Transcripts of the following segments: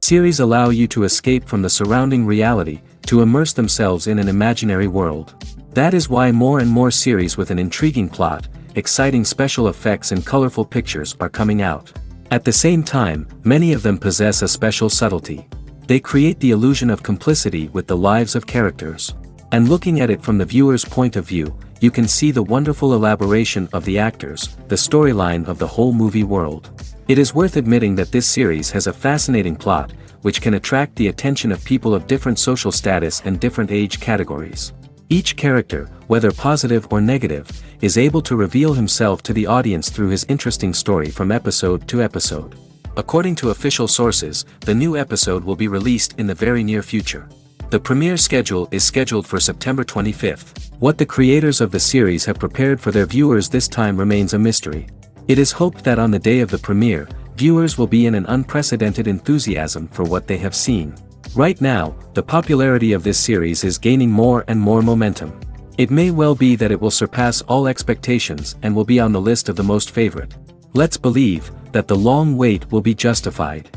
Series allow you to escape from the surrounding reality, to immerse themselves in an imaginary world. That is why more and more series with an intriguing plot, exciting special effects and colorful pictures are coming out. At the same time, many of them possess a special subtlety. They create the illusion of complicity with the lives of characters. And looking at it from the viewer's point of view, you can see the wonderful elaboration of the actors, the storyline of the whole movie world. It is worth admitting that this series has a fascinating plot, which can attract the attention of people of different social status and different age categories. Each character, whether positive or negative, is able to reveal himself to the audience through his interesting story from episode to episode. According to official sources, the new episode will be released in the very near future. The premiere schedule is scheduled for September 25th. What the creators of the series have prepared for their viewers this time remains a mystery. It is hoped that on the day of the premiere, viewers will be in an unprecedented enthusiasm for what they have seen. Right now, the popularity of this series is gaining more and more momentum. It may well be that it will surpass all expectations and will be on the list of the most favorite. Let's believe that the long wait will be justified.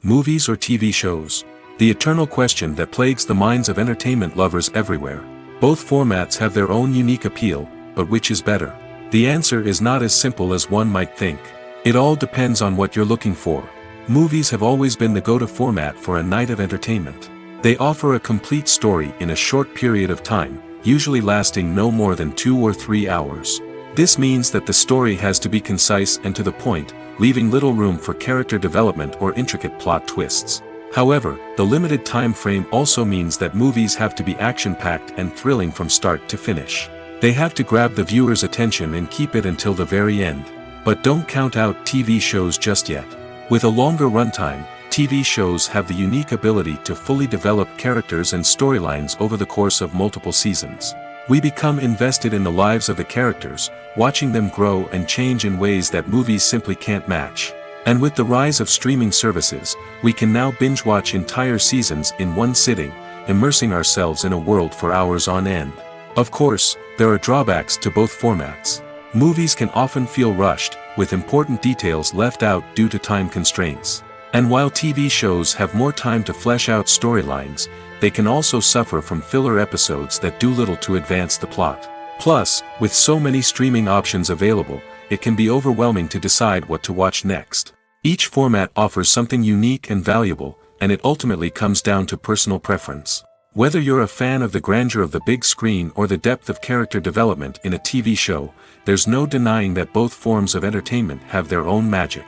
Movies or TV shows? The eternal question that plagues the minds of entertainment lovers everywhere. Both formats have their own unique appeal, but which is better? The answer is not as simple as one might think. It all depends on what you're looking for. Movies have always been the go-to format for a night of entertainment. They offer a complete story in a short period of time, usually lasting no more than 2 or 3 hours. This means that the story has to be concise and to the point, leaving little room for character development or intricate plot twists. However, the limited time frame also means that movies have to be action-packed and thrilling from start to finish. They have to grab the viewer's attention and keep it until the very end. But don't count out TV shows just yet. With a longer runtime, TV shows have the unique ability to fully develop characters and storylines over the course of multiple seasons. We become invested in the lives of the characters, watching them grow and change in ways that movies simply can't match. And with the rise of streaming services, we can now binge-watch entire seasons in one sitting, immersing ourselves in a world for hours on end. Of course, there are drawbacks to both formats. Movies can often feel rushed, with important details left out due to time constraints. And while TV shows have more time to flesh out storylines, they can also suffer from filler episodes that do little to advance the plot. Plus, with so many streaming options available, it can be overwhelming to decide what to watch next. Each format offers something unique and valuable, and it ultimately comes down to personal preference. Whether you're a fan of the grandeur of the big screen or the depth of character development in a TV show, there's no denying that both forms of entertainment have their own magic.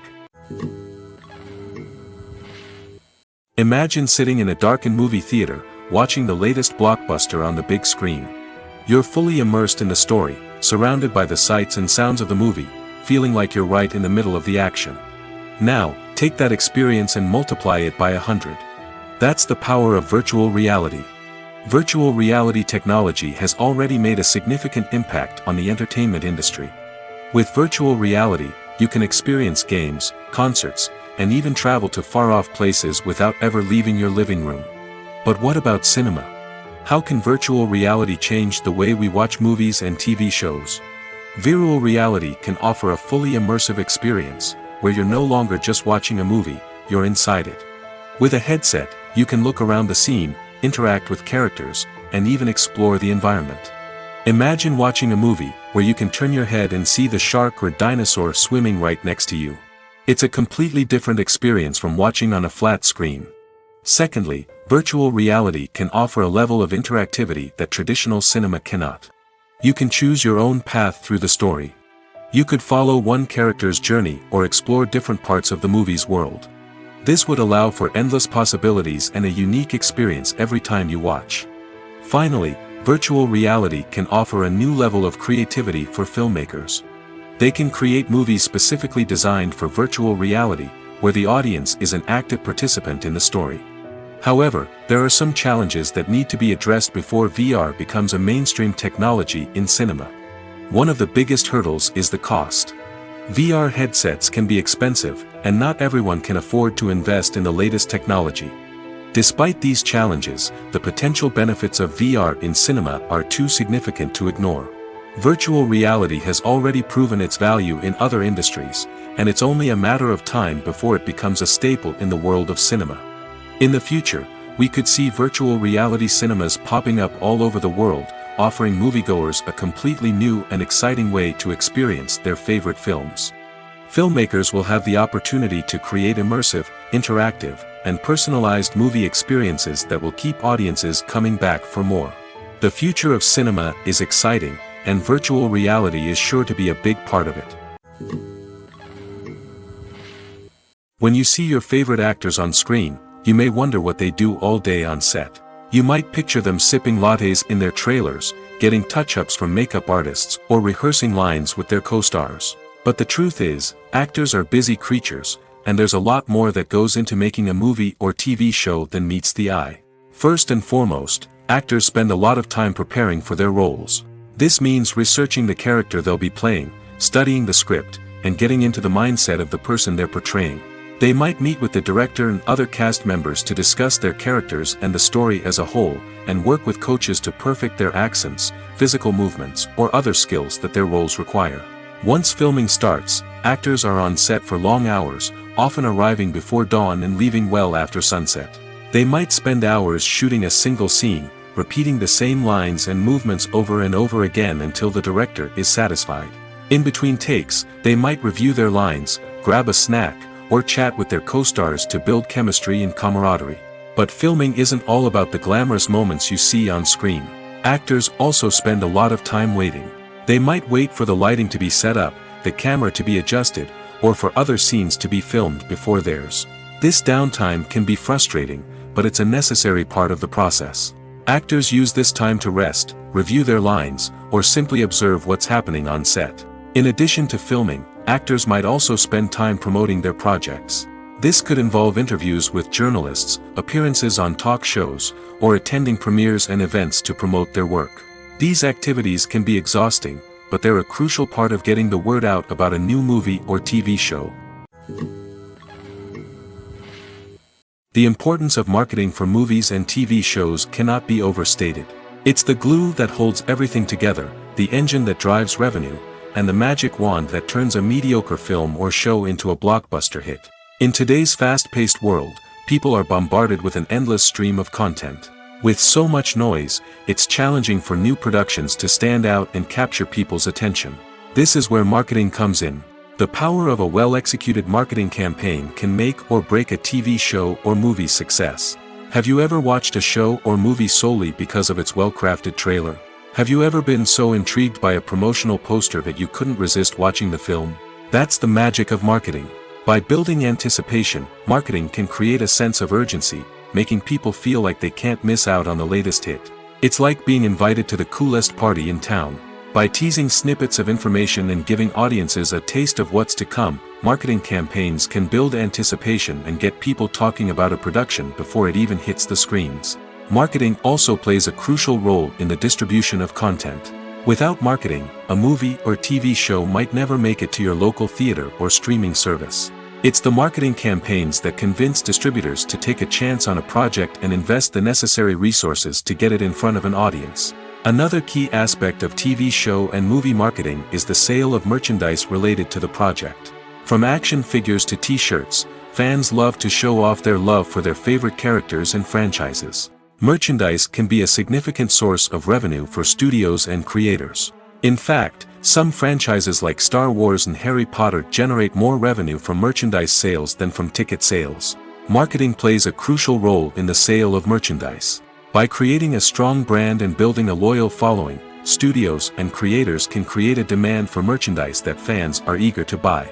Imagine sitting in a darkened movie theater, watching the latest blockbuster on the big screen. You're fully immersed in the story, surrounded by the sights and sounds of the movie, feeling like you're right in the middle of the action. Now, take that experience and multiply it by 100. That's the power of virtual reality. Virtual reality technology has already made a significant impact on the entertainment industry. With virtual reality, you can experience games, concerts, and even travel to far-off places without ever leaving your living room. But what about cinema? How can virtual reality change the way we watch movies and TV shows? Virtual reality can offer a fully immersive experience, where you're no longer just watching a movie, you're inside it. With a headset, you can look around the scene, interact with characters, and even explore the environment. Imagine watching a movie where you can turn your head and see the shark or dinosaur swimming right next to you. It's a completely different experience from watching on a flat screen. Secondly, virtual reality can offer a level of interactivity that traditional cinema cannot. You can choose your own path through the story. You could follow one character's journey or explore different parts of the movie's world. This would allow for endless possibilities and a unique experience every time you watch. Finally, virtual reality can offer a new level of creativity for filmmakers. They can create movies specifically designed for virtual reality, where the audience is an active participant in the story. However, there are some challenges that need to be addressed before VR becomes a mainstream technology in cinema. One of the biggest hurdles is the cost. VR headsets can be expensive, and not everyone can afford to invest in the latest technology. Despite these challenges, the potential benefits of VR in cinema are too significant to ignore. Virtual reality has already proven its value in other industries, and it's only a matter of time before it becomes a staple in the world of cinema. In the future, we could see virtual reality cinemas popping up all over the world, offering moviegoers a completely new and exciting way to experience their favorite films. Filmmakers will have the opportunity to create immersive, interactive, and personalized movie experiences that will keep audiences coming back for more. The future of cinema is exciting, and virtual reality is sure to be a big part of it. When you see your favorite actors on screen, you may wonder what they do all day on set. You might picture them sipping lattes in their trailers, getting touch-ups from makeup artists, or rehearsing lines with their co-stars. But the truth is, actors are busy creatures, and there's a lot more that goes into making a movie or TV show than meets the eye. First and foremost, actors spend a lot of time preparing for their roles. This means researching the character they'll be playing, studying the script, and getting into the mindset of the person they're portraying. They might meet with the director and other cast members to discuss their characters and the story as a whole, and work with coaches to perfect their accents, physical movements, or other skills that their roles require. Once filming starts, actors are on set for long hours, often arriving before dawn and leaving well after sunset. They might spend hours shooting a single scene, repeating the same lines and movements over and over again until the director is satisfied. In between takes, they might review their lines, grab a snack, or chat with their co-stars to build chemistry and camaraderie. But filming isn't all about the glamorous moments you see on screen. Actors also spend a lot of time waiting. They might wait for the lighting to be set up, the camera to be adjusted, or for other scenes to be filmed before theirs. This downtime can be frustrating, but it's a necessary part of the process. Actors use this time to rest, review their lines, or simply observe what's happening on set. In addition to filming, actors might also spend time promoting their projects. This could involve interviews with journalists, appearances on talk shows, or attending premieres and events to promote their work. These activities can be exhausting, but they're a crucial part of getting the word out about a new movie or TV show. The importance of marketing for movies and TV shows cannot be overstated. It's the glue that holds everything together, the engine that drives revenue, and the magic wand that turns a mediocre film or show into a blockbuster hit. In today's fast-paced world, people are bombarded with an endless stream of content. With so much noise, it's challenging for new productions to stand out and capture people's attention. This is where marketing comes in. The power of a well-executed marketing campaign can make or break a TV show or movie's success. Have you ever watched a show or movie solely because of its well-crafted trailer? Have you ever been so intrigued by a promotional poster that you couldn't resist watching the film? That's the magic of marketing. By building anticipation, marketing can create a sense of urgency, making people feel like they can't miss out on the latest hit. It's like being invited to the coolest party in town. By teasing snippets of information and giving audiences a taste of what's to come, marketing campaigns can build anticipation and get people talking about a production before it even hits the screens. Marketing also plays a crucial role in the distribution of content. Without marketing, a movie or TV show might never make it to your local theater or streaming service. It's the marketing campaigns that convince distributors to take a chance on a project and invest the necessary resources to get it in front of an audience. Another key aspect of TV show and movie marketing is the sale of merchandise related to the project. From action figures to t-shirts, fans love to show off their love for their favorite characters and franchises. Merchandise can be a significant source of revenue for studios and creators. In fact, some franchises like Star Wars and Harry Potter generate more revenue from merchandise sales than from ticket sales. Marketing plays a crucial role in the sale of merchandise. By creating a strong brand and building a loyal following, studios and creators can create a demand for merchandise that fans are eager to buy.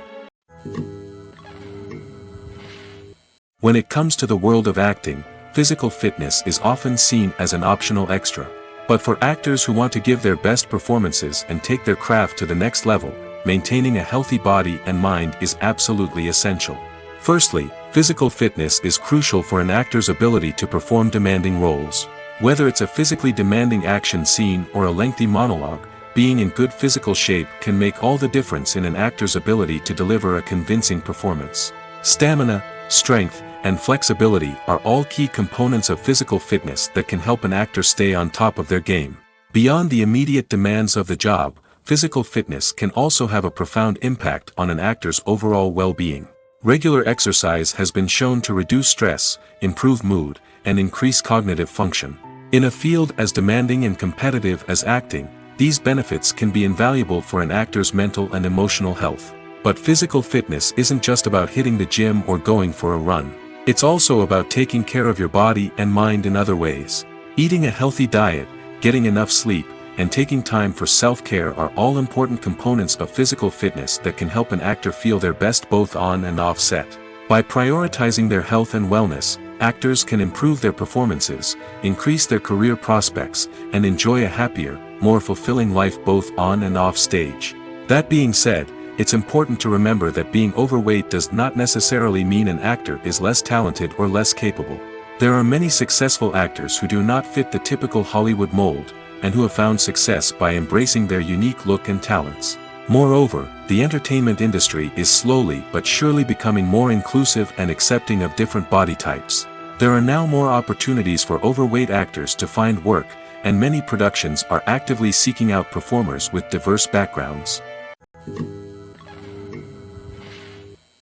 When it comes to the world of acting, physical fitness is often seen as an optional extra. But for actors who want to give their best performances and take their craft to the next level, maintaining a healthy body and mind is absolutely essential. Firstly, physical fitness is crucial for an actor's ability to perform demanding roles. Whether it's a physically demanding action scene or a lengthy monologue, being in good physical shape can make all the difference in an actor's ability to deliver a convincing performance. Stamina, strength, and flexibility are all key components of physical fitness that can help an actor stay on top of their game. Beyond the immediate demands of the job, physical fitness can also have a profound impact on an actor's overall well-being. Regular exercise has been shown to reduce stress, improve mood, and increase cognitive function. In a field as demanding and competitive as acting, these benefits can be invaluable for an actor's mental and emotional health. But physical fitness isn't just about hitting the gym or going for a run. It's also about taking care of your body and mind in other ways. Eating a healthy diet, getting enough sleep, and taking time for self-care are all important components of physical fitness that can help an actor feel their best both on and off set. By prioritizing their health and wellness, actors can improve their performances, increase their career prospects, and enjoy a happier, more fulfilling life both on and off stage. That being said, it's important to remember that being overweight does not necessarily mean an actor is less talented or less capable. There are many successful actors who do not fit the typical Hollywood mold, and who have found success by embracing their unique look and talents. Moreover, the entertainment industry is slowly but surely becoming more inclusive and accepting of different body types. There are now more opportunities for overweight actors to find work, and many productions are actively seeking out performers with diverse backgrounds.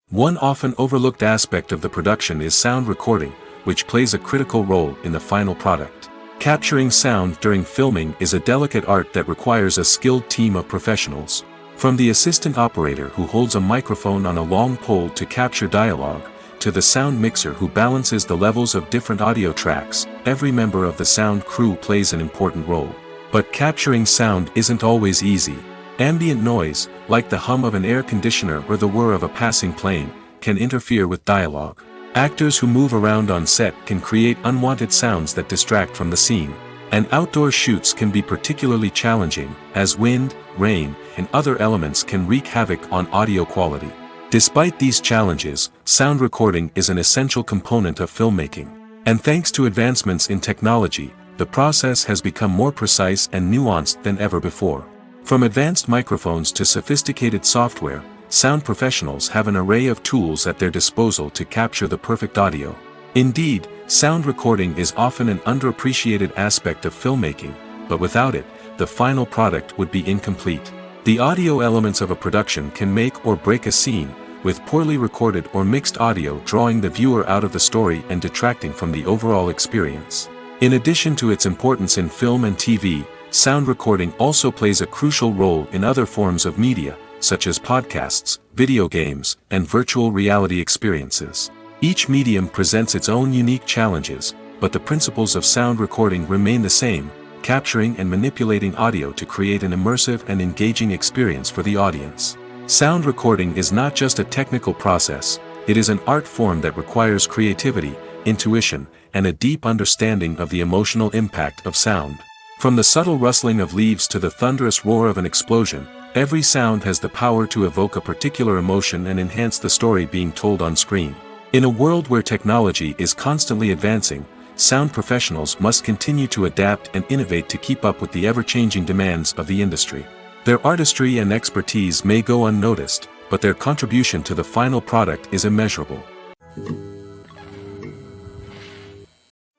One often overlooked aspect of the production is sound recording, which plays a critical role in the final product. Capturing sound during filming is a delicate art that requires a skilled team of professionals. From the assistant operator who holds a microphone on a long pole to capture dialogue, to the sound mixer who balances the levels of different audio tracks, every member of the sound crew plays an important role. But capturing sound isn't always easy. Ambient noise, like the hum of an air conditioner or the whir of a passing plane, can interfere with dialogue. Actors who move around on set can create unwanted sounds that distract from the scene. And outdoor shoots can be particularly challenging, as wind, rain, and other elements can wreak havoc on audio quality. Despite these challenges, sound recording is an essential component of filmmaking. And thanks to advancements in technology, the process has become more precise and nuanced than ever before. From advanced microphones to sophisticated software, sound professionals have an array of tools at their disposal to capture the perfect audio. Indeed, sound recording is often an underappreciated aspect of filmmaking, but without it, the final product would be incomplete. The audio elements of a production can make or break a scene, with poorly recorded or mixed audio drawing the viewer out of the story and detracting from the overall experience. In addition to its importance in film and TV, sound recording also plays a crucial role in other forms of media, such as podcasts, video games, and virtual reality experiences. Each medium presents its own unique challenges, but the principles of sound recording remain the same, capturing and manipulating audio to create an immersive and engaging experience for the audience. Sound recording is not just a technical process, it is an art form that requires creativity, intuition, and a deep understanding of the emotional impact of sound. From the subtle rustling of leaves to the thunderous roar of an explosion, every sound has the power to evoke a particular emotion and enhance the story being told on screen. In a world where technology is constantly advancing, sound professionals must continue to adapt and innovate to keep up with the ever-changing demands of the industry. Their artistry and expertise may go unnoticed, but their contribution to the final product is immeasurable.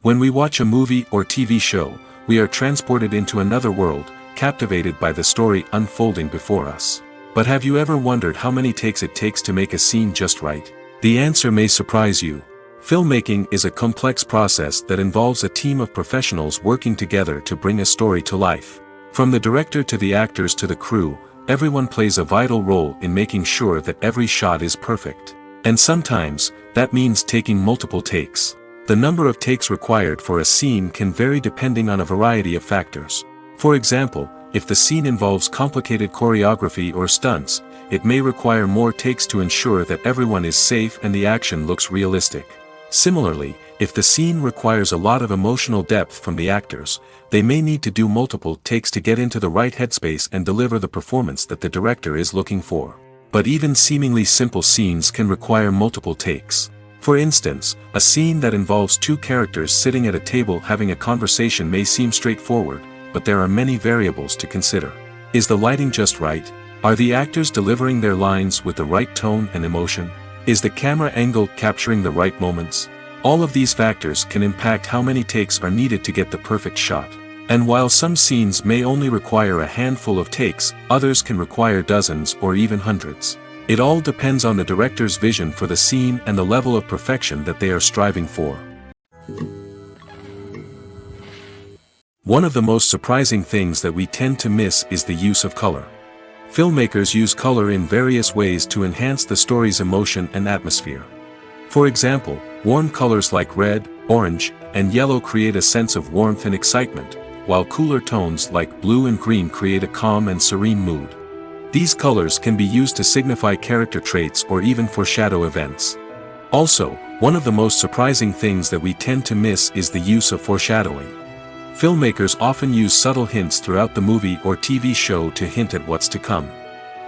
When we watch a movie or TV show, we are transported into another world, captivated by the story unfolding before us. But have you ever wondered how many takes it takes to make a scene just right? The answer may surprise you. Filmmaking is a complex process that involves a team of professionals working together to bring a story to life. From the director to the actors to the crew, everyone plays a vital role in making sure that every shot is perfect. And sometimes, that means taking multiple takes. The number of takes required for a scene can vary depending on a variety of factors. For example, if the scene involves complicated choreography or stunts, it may require more takes to ensure that everyone is safe and the action looks realistic. Similarly, if the scene requires a lot of emotional depth from the actors, they may need to do multiple takes to get into the right headspace and deliver the performance that the director is looking for. But even seemingly simple scenes can require multiple takes. For instance, a scene that involves two characters sitting at a table having a conversation may seem straightforward, but there are many variables to consider. Is the lighting just right? Are the actors delivering their lines with the right tone and emotion? Is the camera angle capturing the right moments? All of these factors can impact how many takes are needed to get the perfect shot. And while some scenes may only require a handful of takes, others can require dozens or even hundreds. It all depends on the director's vision for the scene and the level of perfection that they are striving for. One of the most surprising things that we tend to miss is the use of color. Filmmakers use color in various ways to enhance the story's emotion and atmosphere. For example, warm colors like red, orange, and yellow create a sense of warmth and excitement, while cooler tones like blue and green create a calm and serene mood. These colors can be used to signify character traits or even foreshadow events. Also, one of the most surprising things that we tend to miss is the use of foreshadowing. Filmmakers often use subtle hints throughout the movie or TV show to hint at what's to come.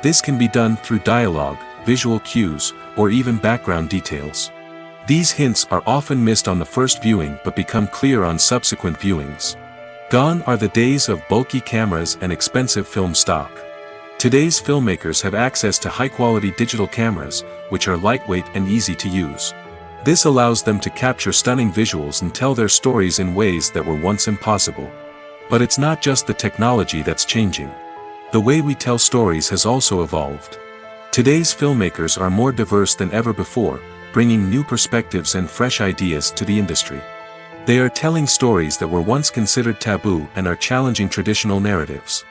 This can be done through dialogue, visual cues, or even background details. These hints are often missed on the first viewing but become clear on subsequent viewings. Gone are the days of bulky cameras and expensive film stock. Today's filmmakers have access to high-quality digital cameras, which are lightweight and easy to use. This allows them to capture stunning visuals and tell their stories in ways that were once impossible. But it's not just the technology that's changing. The way we tell stories has also evolved. Today's filmmakers are more diverse than ever before, bringing new perspectives and fresh ideas to the industry. They are telling stories that were once considered taboo and are challenging traditional narratives.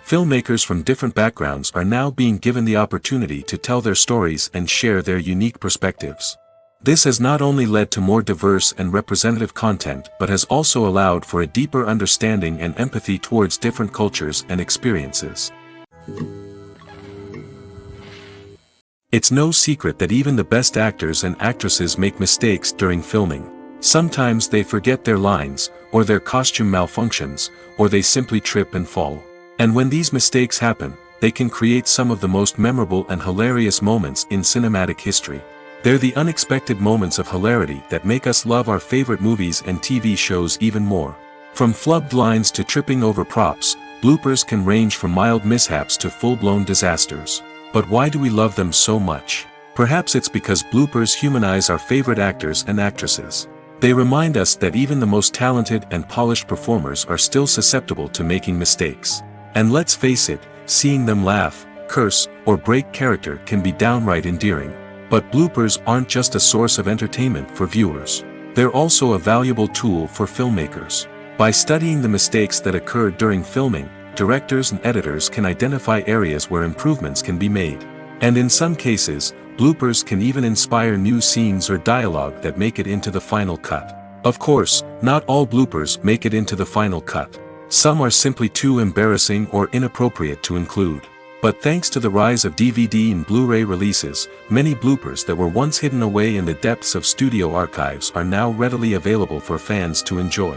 Filmmakers from different backgrounds are now being given the opportunity to tell their stories and share their unique perspectives. This has not only led to more diverse and representative content but has also allowed for a deeper understanding and empathy towards different cultures and experiences. It's no secret that even the best actors and actresses make mistakes during filming. Sometimes they forget their lines, or their costume malfunctions, or they simply trip and fall. And when these mistakes happen, they can create some of the most memorable and hilarious moments in cinematic history. They're the unexpected moments of hilarity that make us love our favorite movies and TV shows even more. From flubbed lines to tripping over props, bloopers can range from mild mishaps to full-blown disasters. But why do we love them so much? Perhaps it's because bloopers humanize our favorite actors and actresses. They remind us that even the most talented and polished performers are still susceptible to making mistakes. And let's face it, seeing them laugh, curse, or break character can be downright endearing. But bloopers aren't just a source of entertainment for viewers. They're also a valuable tool for filmmakers. By studying the mistakes that occurred during filming, directors and editors can identify areas where improvements can be made. And in some cases, bloopers can even inspire new scenes or dialogue that make it into the final cut. Of course, not all bloopers make it into the final cut. Some are simply too embarrassing or inappropriate to include. But thanks to the rise of DVD and Blu-ray releases, many bloopers that were once hidden away in the depths of studio archives are now readily available for fans to enjoy.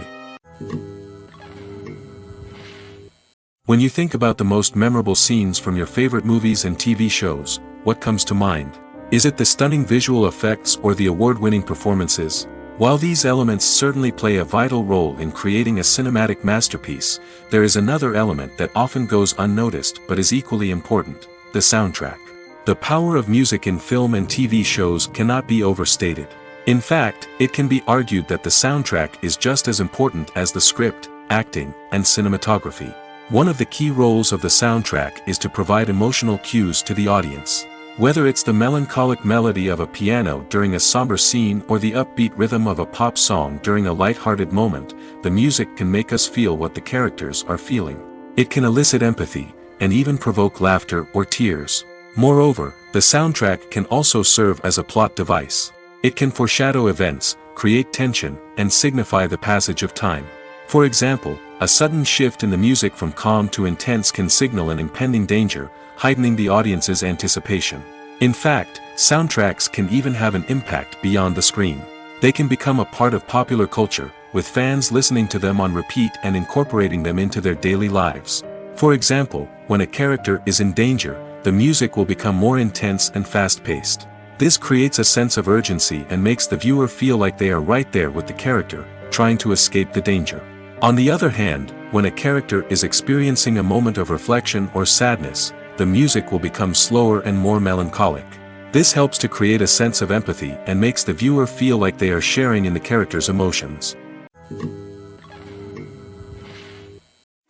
When you think about the most memorable scenes from your favorite movies and TV shows, what comes to mind? Is it the stunning visual effects or the award-winning performances? While these elements certainly play a vital role in creating a cinematic masterpiece, there is another element that often goes unnoticed but is equally important: the soundtrack. The power of music in film and TV shows cannot be overstated. In fact, it can be argued that the soundtrack is just as important as the script, acting, and cinematography. One of the key roles of the soundtrack is to provide emotional cues to the audience. Whether it's the melancholic melody of a piano during a somber scene or the upbeat rhythm of a pop song during a light-hearted moment, the music can make us feel what the characters are feeling. It can elicit empathy, and even provoke laughter or tears. Moreover, the soundtrack can also serve as a plot device. It can foreshadow events, create tension, and signify the passage of time. For example, a sudden shift in the music from calm to intense can signal an impending danger, heightening the audience's anticipation. In fact, soundtracks can even have an impact beyond the screen. They can become a part of popular culture, with fans listening to them on repeat and incorporating them into their daily lives. For example, when a character is in danger, the music will become more intense and fast-paced. This creates a sense of urgency and makes the viewer feel like they are right there with the character, trying to escape the danger. On the other hand, when a character is experiencing a moment of reflection or sadness, the music will become slower and more melancholic. This helps to create a sense of empathy and makes the viewer feel like they are sharing in the character's emotions.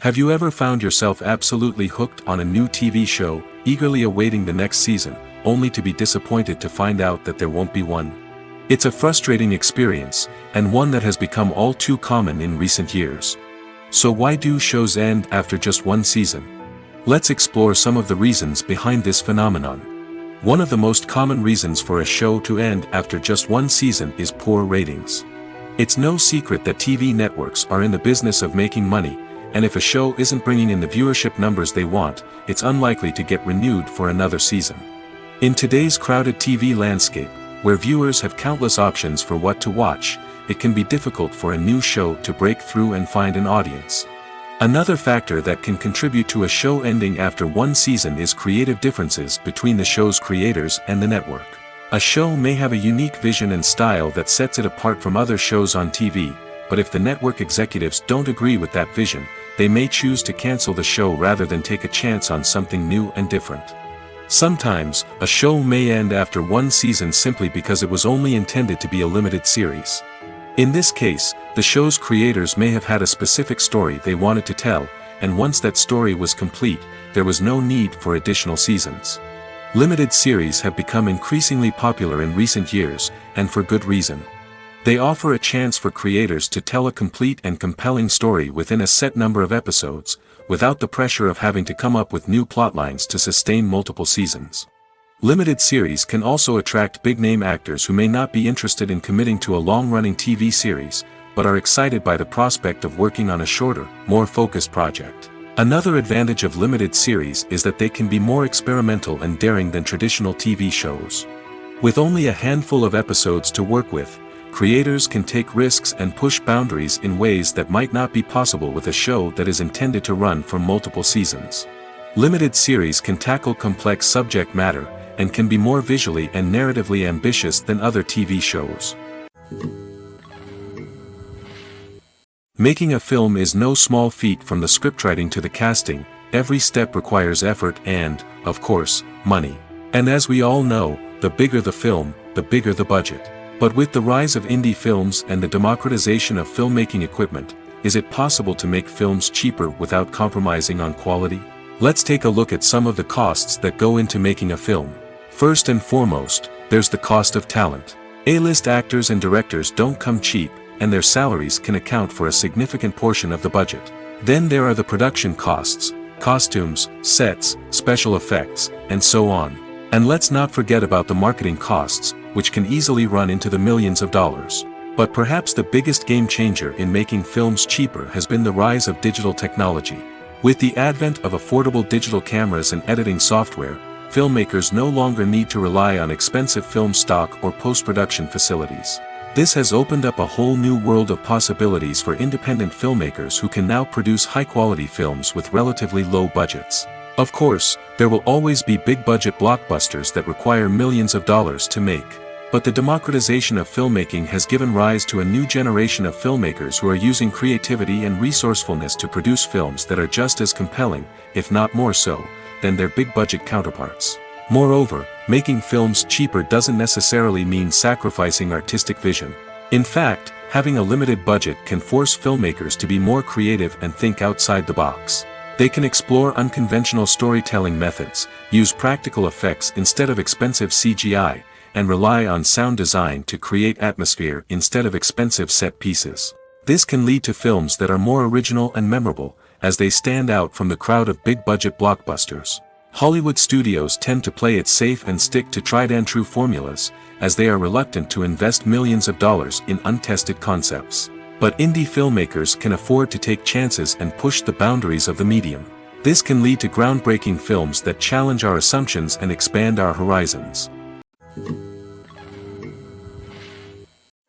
Have you ever found yourself absolutely hooked on a new TV show, eagerly awaiting the next season, only to be disappointed to find out that there won't be one? It's a frustrating experience, and one that has become all too common in recent years. So why do shows end after just one season? Let's explore some of the reasons behind this phenomenon. One of the most common reasons for a show to end after just one season is poor ratings. It's no secret that TV networks are in the business of making money, and if a show isn't bringing in the viewership numbers they want, it's unlikely to get renewed for another season. In today's crowded TV landscape, where viewers have countless options for what to watch, it can be difficult for a new show to break through and find an audience. Another factor that can contribute to a show ending after one season is creative differences between the show's creators and the network. A show may have a unique vision and style that sets it apart from other shows on TV, but if the network executives don't agree with that vision, they may choose to cancel the show rather than take a chance on something new and different. Sometimes, a show may end after one season simply because it was only intended to be a limited series. In this case, the show's creators may have had a specific story they wanted to tell, and once that story was complete, there was no need for additional seasons. Limited series have become increasingly popular in recent years, and for good reason. They offer a chance for creators to tell a complete and compelling story within a set number of episodes, without the pressure of having to come up with new plotlines to sustain multiple seasons. Limited series can also attract big-name actors who may not be interested in committing to a long-running TV series, but are excited by the prospect of working on a shorter, more focused project. Another advantage of limited series is that they can be more experimental and daring than traditional TV shows. With only a handful of episodes to work with, creators can take risks and push boundaries in ways that might not be possible with a show that is intended to run for multiple seasons. Limited series can tackle complex subject matter, and can be more visually and narratively ambitious than other TV shows. Making a film is no small feat. From the scriptwriting to the casting, every step requires effort and, of course, money. And as we all know, the bigger the film, the bigger the budget. But with the rise of indie films and the democratization of filmmaking equipment, is it possible to make films cheaper without compromising on quality? Let's take a look at some of the costs that go into making a film. First and foremost, there's the cost of talent. A-list actors and directors don't come cheap, and their salaries can account for a significant portion of the budget. Then there are the production costs, costumes, sets, special effects, and so on. And let's not forget about the marketing costs, which can easily run into the millions of dollars. But perhaps the biggest game changer in making films cheaper has been the rise of digital technology. With the advent of affordable digital cameras and editing software, filmmakers no longer need to rely on expensive film stock or post-production facilities. This has opened up a whole new world of possibilities for independent filmmakers who can now produce high-quality films with relatively low budgets. Of course, there will always be big-budget blockbusters that require millions of dollars to make. But the democratization of filmmaking has given rise to a new generation of filmmakers who are using creativity and resourcefulness to produce films that are just as compelling, if not more so, than their big-budget counterparts. Moreover, making films cheaper doesn't necessarily mean sacrificing artistic vision. In fact, having a limited budget can force filmmakers to be more creative and think outside the box. They can explore unconventional storytelling methods, use practical effects instead of expensive CGI, and rely on sound design to create atmosphere instead of expensive set pieces. This can lead to films that are more original and memorable, as they stand out from the crowd of big-budget blockbusters. Hollywood studios tend to play it safe and stick to tried-and-true formulas, as they are reluctant to invest millions of dollars in untested concepts. But indie filmmakers can afford to take chances and push the boundaries of the medium. This can lead to groundbreaking films that challenge our assumptions and expand our horizons.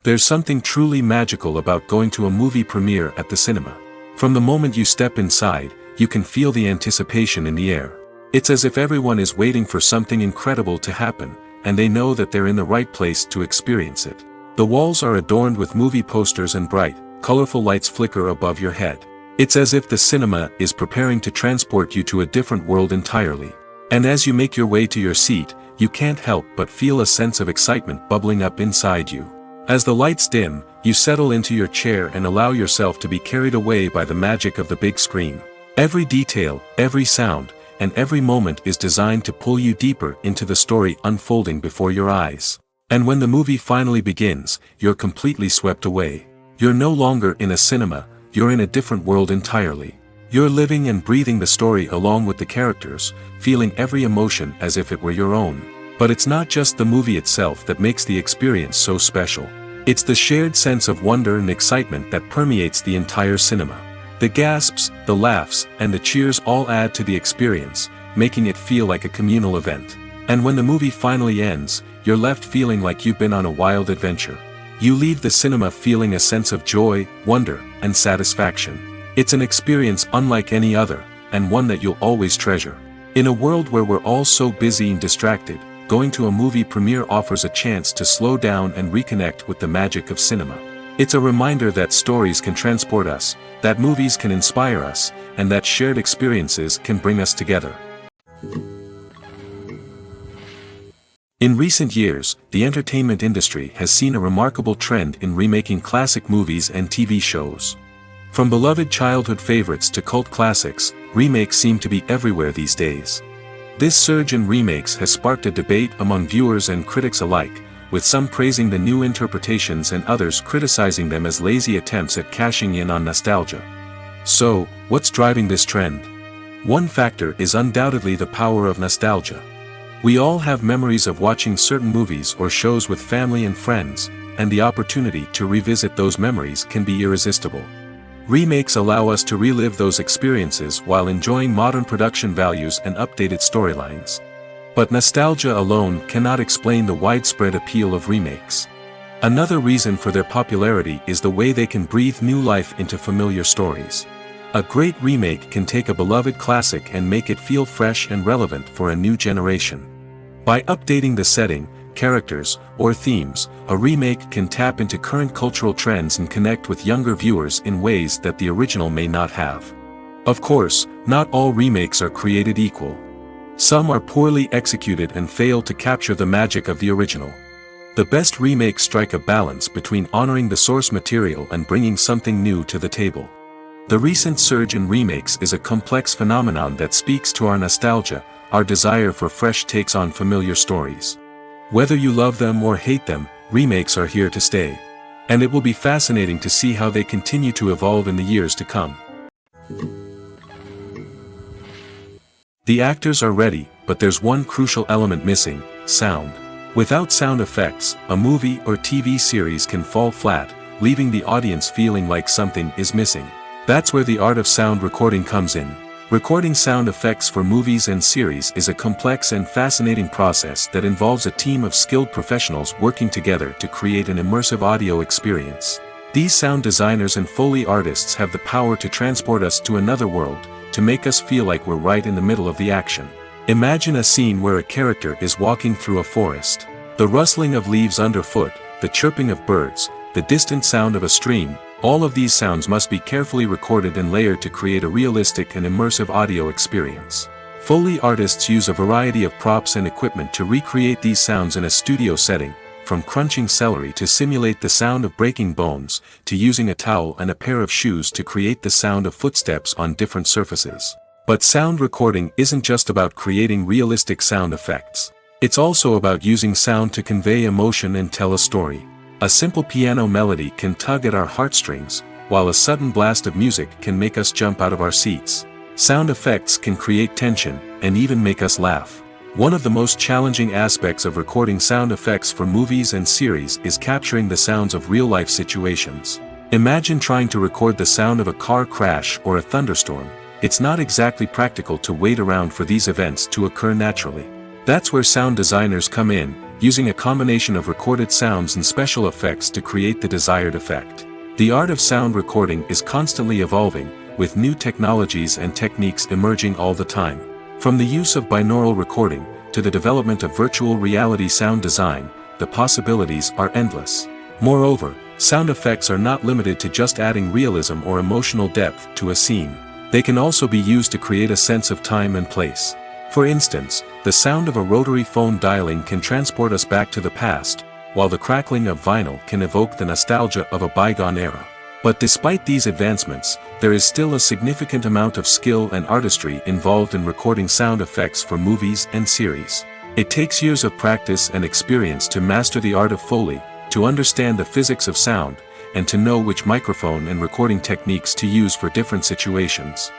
There's something truly magical about going to a movie premiere at the cinema. From the moment you step inside, you can feel the anticipation in the air. It's as if everyone is waiting for something incredible to happen, and they know that they're in the right place to experience it. The walls are adorned with movie posters and bright, colorful lights flicker above your head. It's as if the cinema is preparing to transport you to a different world entirely. And as you make your way to your seat, you can't help but feel a sense of excitement bubbling up inside you. As the lights dim, you settle into your chair and allow yourself to be carried away by the magic of the big screen. Every detail, every sound, and every moment is designed to pull you deeper into the story unfolding before your eyes. And when the movie finally begins, you're completely swept away. You're no longer in a cinema, you're in a different world entirely. You're living and breathing the story along with the characters, feeling every emotion as if it were your own. But it's not just the movie itself that makes the experience so special. It's the shared sense of wonder and excitement that permeates the entire cinema. The gasps, the laughs, and the cheers all add to the experience, making it feel like a communal event. And when the movie finally ends, you're left feeling like you've been on a wild adventure. You leave the cinema feeling a sense of joy, wonder, and satisfaction. It's an experience unlike any other, and one that you'll always treasure. In a world where we're all so busy and distracted, going to a movie premiere offers a chance to slow down and reconnect with the magic of cinema. It's a reminder that stories can transport us, that movies can inspire us, and that shared experiences can bring us together. In recent years, the entertainment industry has seen a remarkable trend in remaking classic movies and TV shows. From beloved childhood favorites to cult classics, remakes seem to be everywhere these days. This surge in remakes has sparked a debate among viewers and critics alike, with some praising the new interpretations and others criticizing them as lazy attempts at cashing in on nostalgia. So, what's driving this trend? One factor is undoubtedly the power of nostalgia. We all have memories of watching certain movies or shows with family and friends, and the opportunity to revisit those memories can be irresistible. Remakes allow us to relive those experiences while enjoying modern production values and updated storylines. But nostalgia alone cannot explain the widespread appeal of remakes. Another reason for their popularity is the way they can breathe new life into familiar stories. A great remake can take a beloved classic and make it feel fresh and relevant for a new generation. By updating the setting, characters, or themes, a remake can tap into current cultural trends and connect with younger viewers in ways that the original may not have. Of course, not all remakes are created equal. Some are poorly executed and fail to capture the magic of the original. The best remakes strike a balance between honoring the source material and bringing something new to the table. The recent surge in remakes is a complex phenomenon that speaks to our nostalgia, our desire for fresh takes on familiar stories. Whether you love them or hate them, remakes are here to stay. And it will be fascinating to see how they continue to evolve in the years to come. The actors are ready, but there's one crucial element missing: sound. Without sound effects, a movie or TV series can fall flat, leaving the audience feeling like something is missing. That's where the art of sound recording comes in. Recording sound effects for movies and series is a complex and fascinating process that involves a team of skilled professionals working together to create an immersive audio experience. These sound designers and Foley artists have the power to transport us to another world, to make us feel like we're right in the middle of the action. Imagine a scene where a character is walking through a forest. The rustling of leaves underfoot, the chirping of birds, the distant sound of a stream, all of these sounds must be carefully recorded and layered to create a realistic and immersive audio experience. Foley artists use a variety of props and equipment to recreate these sounds in a studio setting, from crunching celery to simulate the sound of breaking bones, to using a towel and a pair of shoes to create the sound of footsteps on different surfaces. But sound recording isn't just about creating realistic sound effects. It's also about using sound to convey emotion and tell a story. A simple piano melody can tug at our heartstrings, while a sudden blast of music can make us jump out of our seats. Sound effects can create tension, and even make us laugh. One of the most challenging aspects of recording sound effects for movies and series is capturing the sounds of real-life situations. Imagine trying to record the sound of a car crash or a thunderstorm. It's not exactly practical to wait around for these events to occur naturally. That's where sound designers come in, using a combination of recorded sounds and special effects to create the desired effect. The art of sound recording is constantly evolving, with new technologies and techniques emerging all the time. From the use of binaural recording, to the development of virtual reality sound design, the possibilities are endless. Moreover, sound effects are not limited to just adding realism or emotional depth to a scene. They can also be used to create a sense of time and place. For instance, the sound of a rotary phone dialing can transport us back to the past, while the crackling of vinyl can evoke the nostalgia of a bygone era. But despite these advancements, there is still a significant amount of skill and artistry involved in recording sound effects for movies and series. It takes years of practice and experience to master the art of Foley, to understand the physics of sound, and to know which microphone and recording techniques to use for different situations.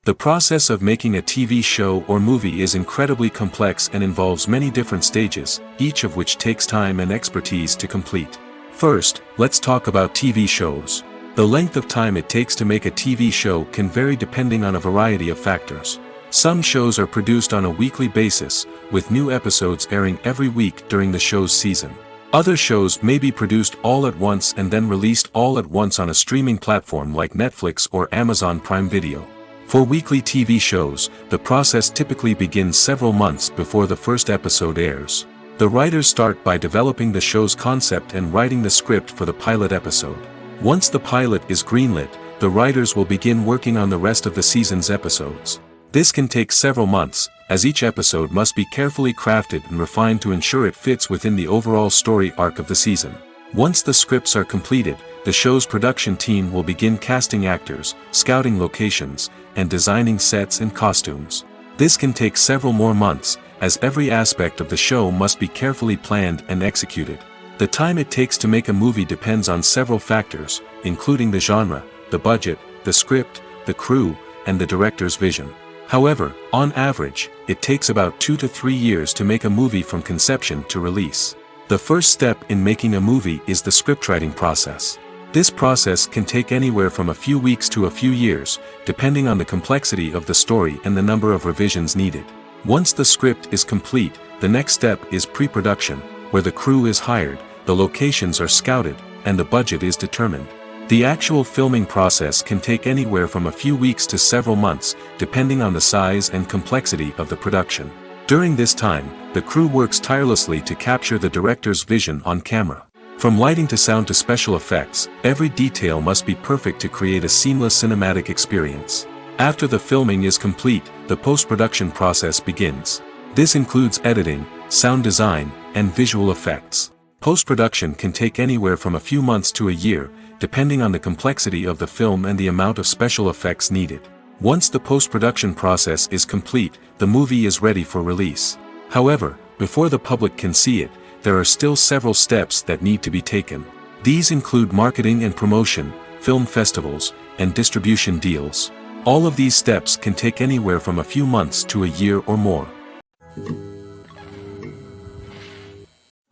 The process of making a TV show or movie is incredibly complex and involves many different stages, each of which takes time and expertise to complete. First, let's talk about TV shows. The length of time it takes to make a TV show can vary depending on a variety of factors. Some shows are produced on a weekly basis, with new episodes airing every week during the show's season. Other shows may be produced all at once and then released all at once on a streaming platform like Netflix or Amazon Prime Video. For weekly TV shows, the process typically begins several months before the first episode airs. The writers start by developing the show's concept and writing the script for the pilot episode. Once the pilot is greenlit, the writers will begin working on the rest of the season's episodes. This can take several months, as each episode must be carefully crafted and refined to ensure it fits within the overall story arc of the season. Once the scripts are completed, the show's production team will begin casting actors, scouting locations, and designing sets and costumes. This can take several more months, as every aspect of the show must be carefully planned and executed. The time it takes to make a movie depends on several factors, including the genre, the budget, the script, the crew, and the director's vision. However, on average, it takes about 2 to 3 years to make a movie from conception to release. The first step in making a movie is the scriptwriting process. This process can take anywhere from a few weeks to a few years, depending on the complexity of the story and the number of revisions needed. Once the script is complete, the next step is pre-production, where the crew is hired, the locations are scouted, and the budget is determined. The actual filming process can take anywhere from a few weeks to several months, depending on the size and complexity of the production. During this time, the crew works tirelessly to capture the director's vision on camera. From lighting to sound to special effects, every detail must be perfect to create a seamless cinematic experience. After the filming is complete, the post-production process begins. This includes editing, sound design, and visual effects. Post-production can take anywhere from a few months to a year, depending on the complexity of the film and the amount of special effects needed. Once the post-production process is complete, the movie is ready for release. However, before the public can see it, there are still several steps that need to be taken. These include marketing and promotion, film festivals, and distribution deals. All of these steps can take anywhere from a few months to a year or more.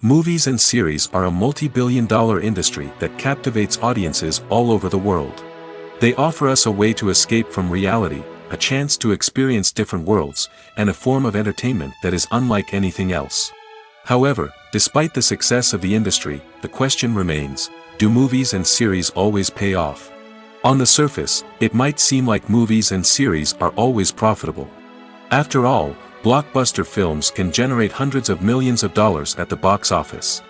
Movies and series are a multi-billion-dollar industry that captivates audiences all over the world. They offer us a way to escape from reality, a chance to experience different worlds, and a form of entertainment that is unlike anything else. However, despite the success of the industry, the question remains, do movies and series always pay off? On the surface, it might seem like movies and series are always profitable. After all, blockbuster films can generate hundreds of millions of dollars at the box office.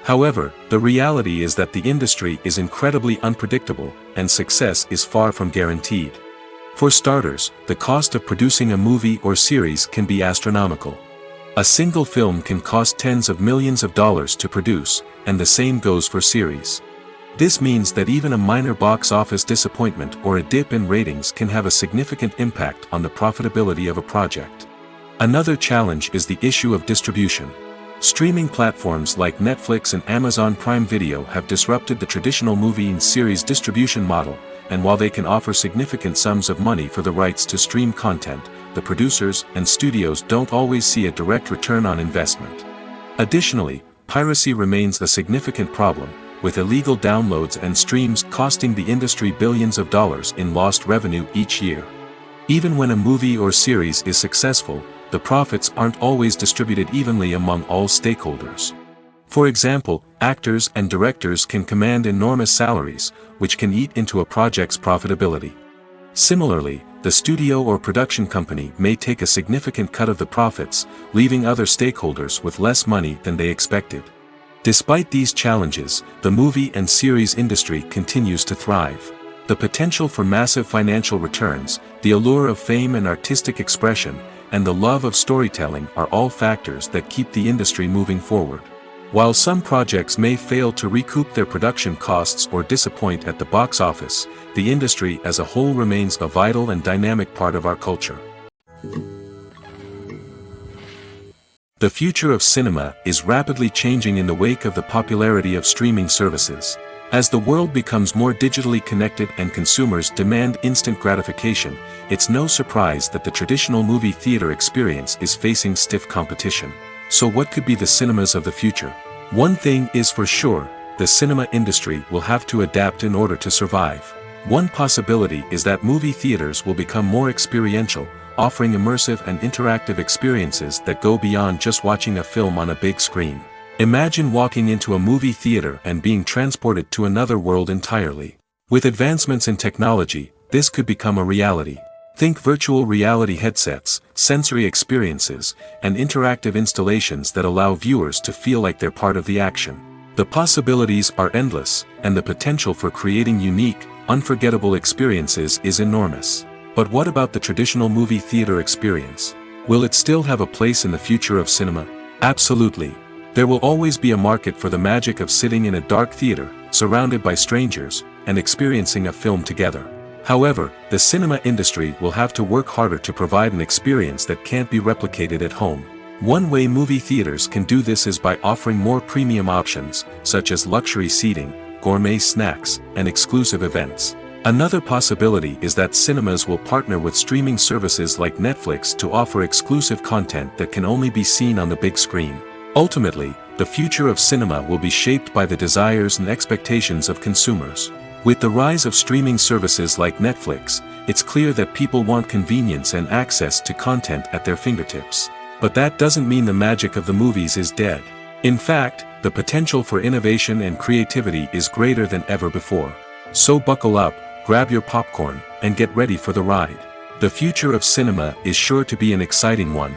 However, the reality is that the industry is incredibly unpredictable, and success is far from guaranteed. For starters, the cost of producing a movie or series can be astronomical. A single film can cost tens of millions of dollars to produce, and the same goes for series. This means that even a minor box office disappointment or a dip in ratings can have a significant impact on the profitability of a project. Another challenge is the issue of distribution. Streaming platforms like Netflix and Amazon Prime Video have disrupted the traditional movie and series distribution model, and while they can offer significant sums of money for the rights to stream content, the producers and studios don't always see a direct return on investment. Additionally, piracy remains a significant problem, with illegal downloads and streams costing the industry billions of dollars in lost revenue each year. Even when a movie or series is successful, the profits aren't always distributed evenly among all stakeholders. For example, actors and directors can command enormous salaries, which can eat into a project's profitability. Similarly, the studio or production company may take a significant cut of the profits, leaving other stakeholders with less money than they expected. Despite these challenges, the movie and series industry continues to thrive. The potential for massive financial returns, the allure of fame and artistic expression, and the love of storytelling are all factors that keep the industry moving forward. While some projects may fail to recoup their production costs or disappoint at the box office, the industry as a whole remains a vital and dynamic part of our culture. The future of cinema is rapidly changing in the wake of the popularity of streaming services. As the world becomes more digitally connected and consumers demand instant gratification, it's no surprise that the traditional movie theater experience is facing stiff competition. So what could be the cinemas of the future? One thing is for sure, the cinema industry will have to adapt in order to survive. One possibility is that movie theaters will become more experiential, offering immersive and interactive experiences that go beyond just watching a film on a big screen. Imagine walking into a movie theater and being transported to another world entirely. With advancements in technology, this could become a reality. Think virtual reality headsets, sensory experiences, and interactive installations that allow viewers to feel like they're part of the action. The possibilities are endless, and the potential for creating unique, unforgettable experiences is enormous. But what about the traditional movie theater experience? Will it still have a place in the future of cinema? Absolutely. There will always be a market for the magic of sitting in a dark theater, surrounded by strangers, and experiencing a film together. However, the cinema industry will have to work harder to provide an experience that can't be replicated at home. One way movie theaters can do this is by offering more premium options, such as luxury seating, gourmet snacks, and exclusive events. Another possibility is that cinemas will partner with streaming services like Netflix to offer exclusive content that can only be seen on the big screen. Ultimately, the future of cinema will be shaped by the desires and expectations of consumers. With the rise of streaming services like Netflix, it's clear that people want convenience and access to content at their fingertips. But that doesn't mean the magic of the movies is dead. In fact, the potential for innovation and creativity is greater than ever before. So buckle up, grab your popcorn, and get ready for the ride. The future of cinema is sure to be an exciting one.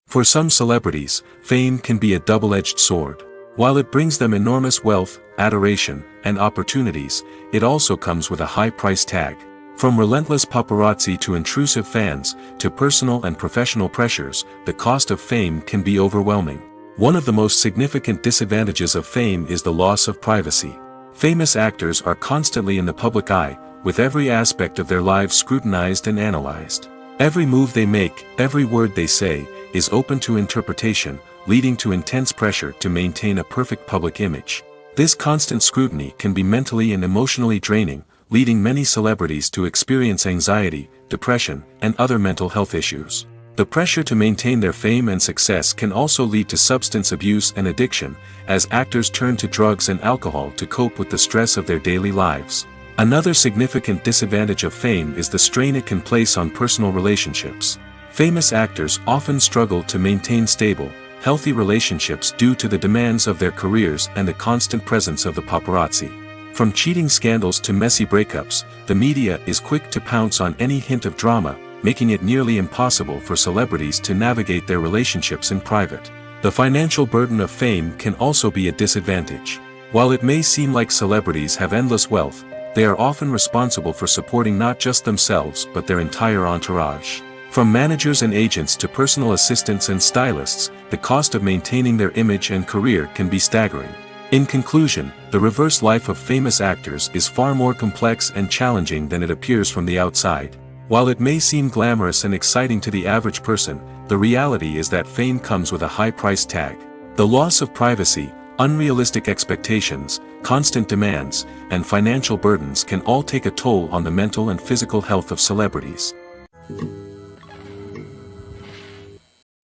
For some celebrities, fame can be a double-edged sword. While it brings them enormous wealth, adoration, and opportunities, it also comes with a high price tag. From relentless paparazzi to intrusive fans, to personal and professional pressures, the cost of fame can be overwhelming. One of the most significant disadvantages of fame is the loss of privacy. Famous actors are constantly in the public eye, with every aspect of their lives scrutinized and analyzed. Every move they make, every word they say, is open to interpretation, leading to intense pressure to maintain a perfect public image. This constant scrutiny can be mentally and emotionally draining, leading many celebrities to experience anxiety, depression, and other mental health issues. The pressure to maintain their fame and success can also lead to substance abuse and addiction, as actors turn to drugs and alcohol to cope with the stress of their daily lives. Another significant disadvantage of fame is the strain it can place on personal relationships. Famous actors often struggle to maintain stable, healthy relationships due to the demands of their careers and the constant presence of the paparazzi. From cheating scandals to messy breakups, the media is quick to pounce on any hint of drama, making it nearly impossible for celebrities to navigate their relationships in private. The financial burden of fame can also be a disadvantage. While it may seem like celebrities have endless wealth, they are often responsible for supporting not just themselves but their entire entourage. From managers and agents to personal assistants and stylists, the cost of maintaining their image and career can be staggering. In conclusion, the reverse life of famous actors is far more complex and challenging than it appears from the outside. While it may seem glamorous and exciting to the average person, the reality is that fame comes with a high price tag. The loss of privacy, unrealistic expectations, constant demands, and financial burdens can all take a toll on the mental and physical health of celebrities.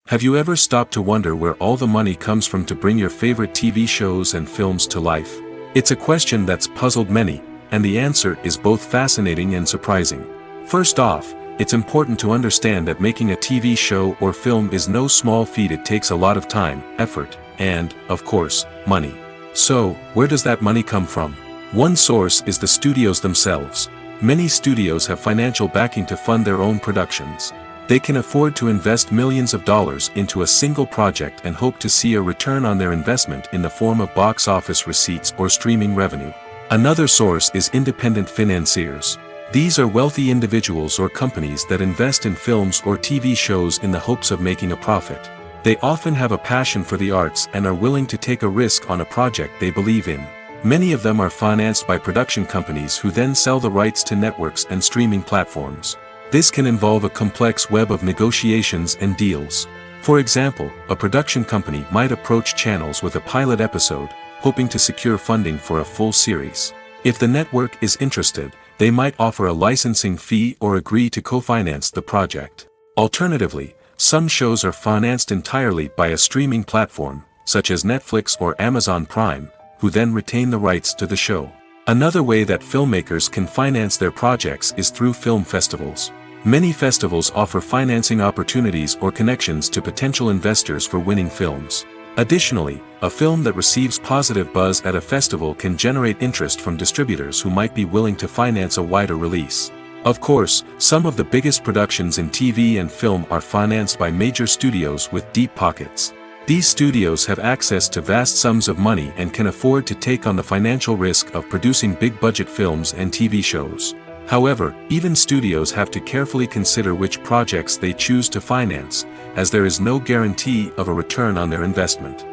Have you ever stopped to wonder where all the money comes from to bring your favorite TV shows and films to life? It's a question that's puzzled many, and the answer is both fascinating and surprising. First off, it's important to understand that making a TV show or film is no small feat. It takes a lot of time, effort, and, of course, money. So, where does that money come from? One source is the studios themselves. Many studios have financial backing to fund their own productions. They can afford to invest millions of dollars into a single project and hope to see a return on their investment in the form of box office receipts or streaming revenue. Another source is independent financiers. These are wealthy individuals or companies that invest in films or TV shows in the hopes of making a profit. They often have a passion for the arts and are willing to take a risk on a project they believe in. Many of them are financed by production companies who then sell the rights to networks and streaming platforms. This can involve a complex web of negotiations and deals. For example, a production company might approach channels with a pilot episode, hoping to secure funding for a full series. If the network is interested, they might offer a licensing fee or agree to co-finance the project. Alternatively, some shows are financed entirely by a streaming platform, such as Netflix or Amazon Prime, who then retain the rights to the show. Another way that filmmakers can finance their projects is through film festivals. Many festivals offer financing opportunities or connections to potential investors for winning films. Additionally, a film that receives positive buzz at a festival can generate interest from distributors who might be willing to finance a wider release. Of course, some of the biggest productions in TV and film are financed by major studios with deep pockets. These studios have access to vast sums of money and can afford to take on the financial risk of producing big-budget films and TV shows. However, even studios have to carefully consider which projects they choose to finance, as there is no guarantee of a return on their investment.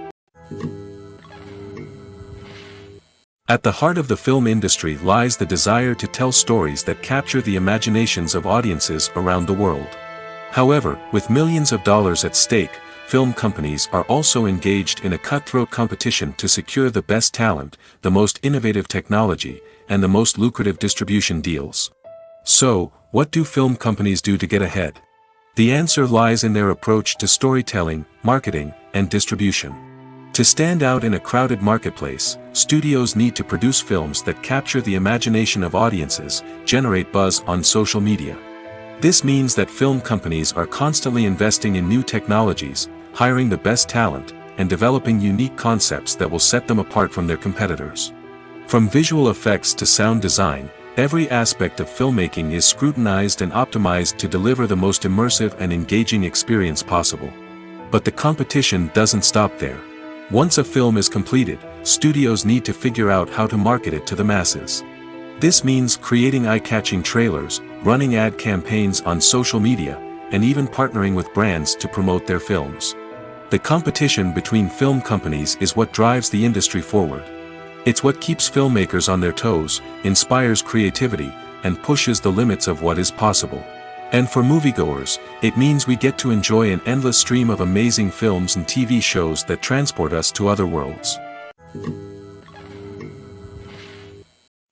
At the heart of the film industry lies the desire to tell stories that capture the imaginations of audiences around the world. However, with millions of dollars at stake, film companies are also engaged in a cutthroat competition to secure the best talent, the most innovative technology, and the most lucrative distribution deals. So, what do film companies do to get ahead? The answer lies in their approach to storytelling, marketing, and distribution. To stand out in a crowded marketplace, studios need to produce films that capture the imagination of audiences, generate buzz on social media. This means that film companies are constantly investing in new technologies, hiring the best talent, and developing unique concepts that will set them apart from their competitors. From visual effects to sound design, every aspect of filmmaking is scrutinized and optimized to deliver the most immersive and engaging experience possible. But the competition doesn't stop there. Once a film is completed, studios need to figure out how to market it to the masses. This means creating eye-catching trailers, running ad campaigns on social media, and even partnering with brands to promote their films. The competition between film companies is what drives the industry forward. It's what keeps filmmakers on their toes, inspires creativity, and pushes the limits of what is possible. And for moviegoers, it means we get to enjoy an endless stream of amazing films and TV shows that transport us to other worlds.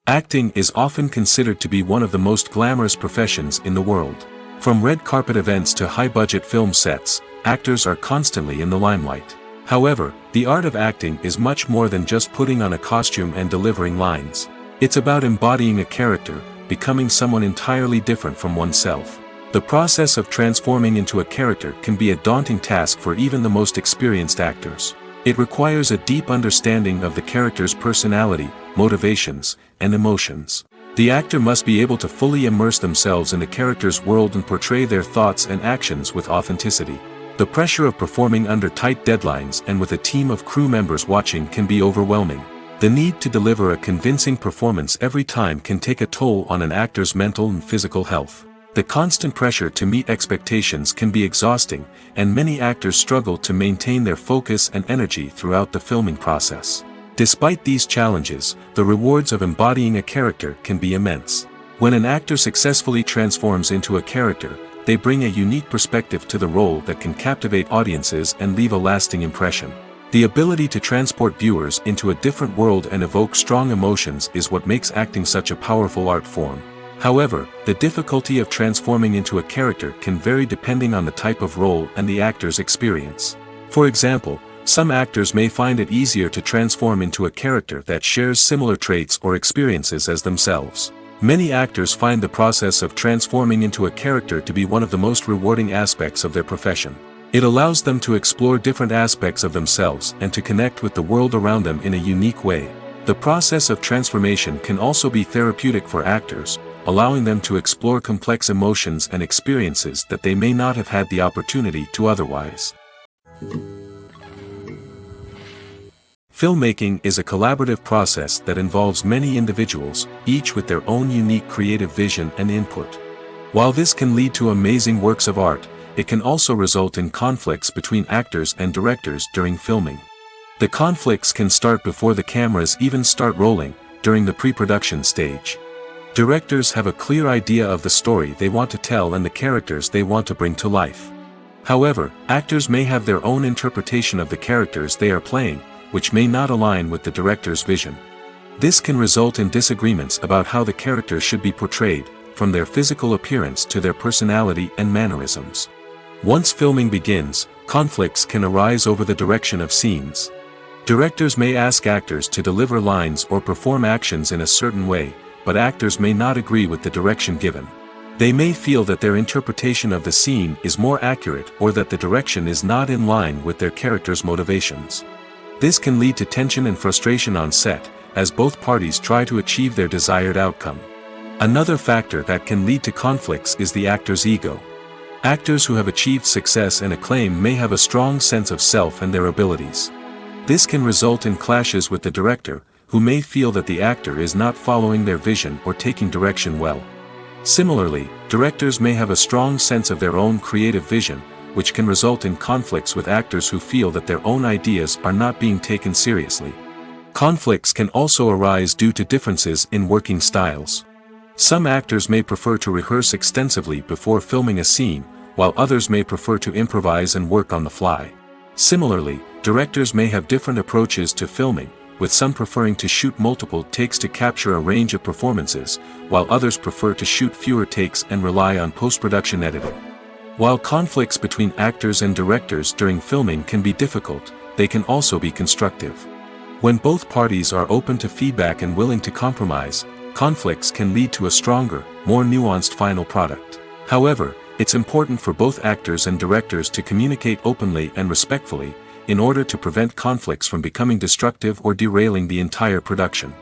Acting is often considered to be one of the most glamorous professions in the world. From red carpet events to high-budget film sets, actors are constantly in the limelight. However, the art of acting is much more than just putting on a costume and delivering lines. It's about embodying a character, becoming someone entirely different from oneself. The process of transforming into a character can be a daunting task for even the most experienced actors. It requires a deep understanding of the character's personality, motivations, and emotions. The actor must be able to fully immerse themselves in the character's world and portray their thoughts and actions with authenticity. The pressure of performing under tight deadlines and with a team of crew members watching can be overwhelming. The need to deliver a convincing performance every time can take a toll on an actor's mental and physical health. The constant pressure to meet expectations can be exhausting, and many actors struggle to maintain their focus and energy throughout the filming process. Despite these challenges, the rewards of embodying a character can be immense. When an actor successfully transforms into a character, they bring a unique perspective to the role that can captivate audiences and leave a lasting impression. The ability to transport viewers into a different world and evoke strong emotions is what makes acting such a powerful art form. However, the difficulty of transforming into a character can vary depending on the type of role and the actor's experience. For example, some actors may find it easier to transform into a character that shares similar traits or experiences as themselves. Many actors find the process of transforming into a character to be one of the most rewarding aspects of their profession. It allows them to explore different aspects of themselves and to connect with the world around them in a unique way. The process of transformation can also be therapeutic for actors, allowing them to explore complex emotions and experiences that they may not have had the opportunity to otherwise. Filmmaking is a collaborative process that involves many individuals, each with their own unique creative vision and input. While this can lead to amazing works of art, it can also result in conflicts between actors and directors during filming. The conflicts can start before the cameras even start rolling, during the pre-production stage. Directors have a clear idea of the story they want to tell and the characters they want to bring to life. However, actors may have their own interpretation of the characters they are playing, which may not align with the director's vision. This can result in disagreements about how the characters should be portrayed, from their physical appearance to their personality and mannerisms. Once filming begins, conflicts can arise over the direction of scenes. Directors may ask actors to deliver lines or perform actions in a certain way, but actors may not agree with the direction given. They may feel that their interpretation of the scene is more accurate or that the direction is not in line with their character's motivations. This can lead to tension and frustration on set, as both parties try to achieve their desired outcome. Another factor that can lead to conflicts is the actor's ego. Actors who have achieved success and acclaim may have a strong sense of self and their abilities. This can result in clashes with the director, who may feel that the actor is not following their vision or taking direction well. Similarly, directors may have a strong sense of their own creative vision, which can result in conflicts with actors who feel that their own ideas are not being taken seriously. Conflicts can also arise due to differences in working styles. Some actors may prefer to rehearse extensively before filming a scene, while others may prefer to improvise and work on the fly. Similarly, directors may have different approaches to filming, with some preferring to shoot multiple takes to capture a range of performances, while others prefer to shoot fewer takes and rely on post-production editing. While conflicts between actors and directors during filming can be difficult, they can also be constructive. When both parties are open to feedback and willing to compromise, conflicts can lead to a stronger, more nuanced final product. However, it's important for both actors and directors to communicate openly and respectfully, in order to prevent conflicts from becoming destructive or derailing the entire production.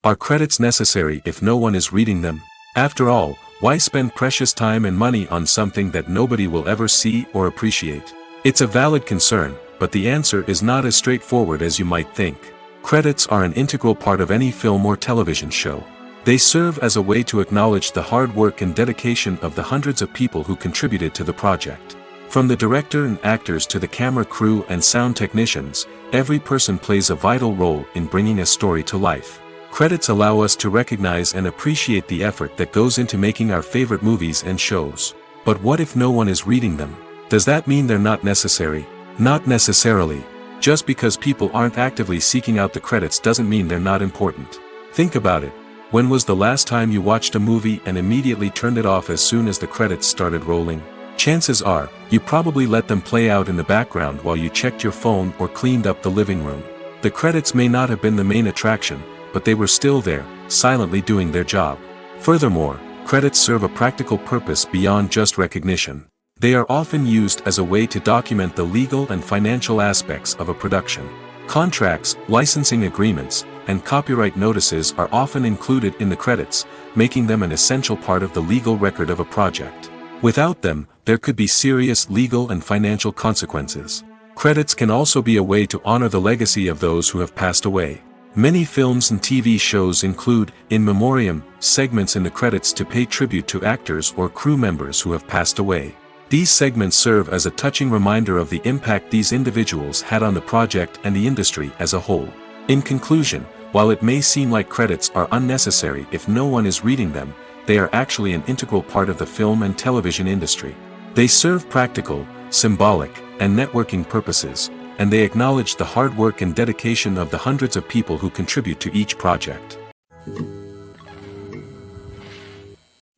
Are credits necessary if no one is reading them? After all, why spend precious time and money on something that nobody will ever see or appreciate? It's a valid concern, but the answer is not as straightforward as you might think. Credits are an integral part of any film or television show. They serve as a way to acknowledge the hard work and dedication of the hundreds of people who contributed to the project. From the director and actors to the camera crew and sound technicians, every person plays a vital role in bringing a story to life. Credits allow us to recognize and appreciate the effort that goes into making our favorite movies and shows. But what if no one is reading them? Does that mean they're not necessary? Not necessarily. Just because people aren't actively seeking out the credits doesn't mean they're not important. Think about it. When was the last time you watched a movie and immediately turned it off as soon as the credits started rolling? Chances are, you probably let them play out in the background while you checked your phone or cleaned up the living room. The credits may not have been the main attraction, but they were still there, silently doing their job. Furthermore, credits serve a practical purpose beyond just recognition. They are often used as a way to document the legal and financial aspects of a production. Contracts, licensing agreements, and copyright notices are often included in the credits, making them an essential part of the legal record of a project. Without them, there could be serious legal and financial consequences. Credits can also be a way to honor the legacy of those who have passed away. Many films and TV shows include, in memoriam, segments in the credits to pay tribute to actors or crew members who have passed away. These segments serve as a touching reminder of the impact these individuals had on the project and the industry as a whole. In conclusion, while it may seem like credits are unnecessary if no one is reading them, they are actually an integral part of the film and television industry. They serve practical, symbolic, and networking purposes, and they acknowledge the hard work and dedication of the hundreds of people who contribute to each project.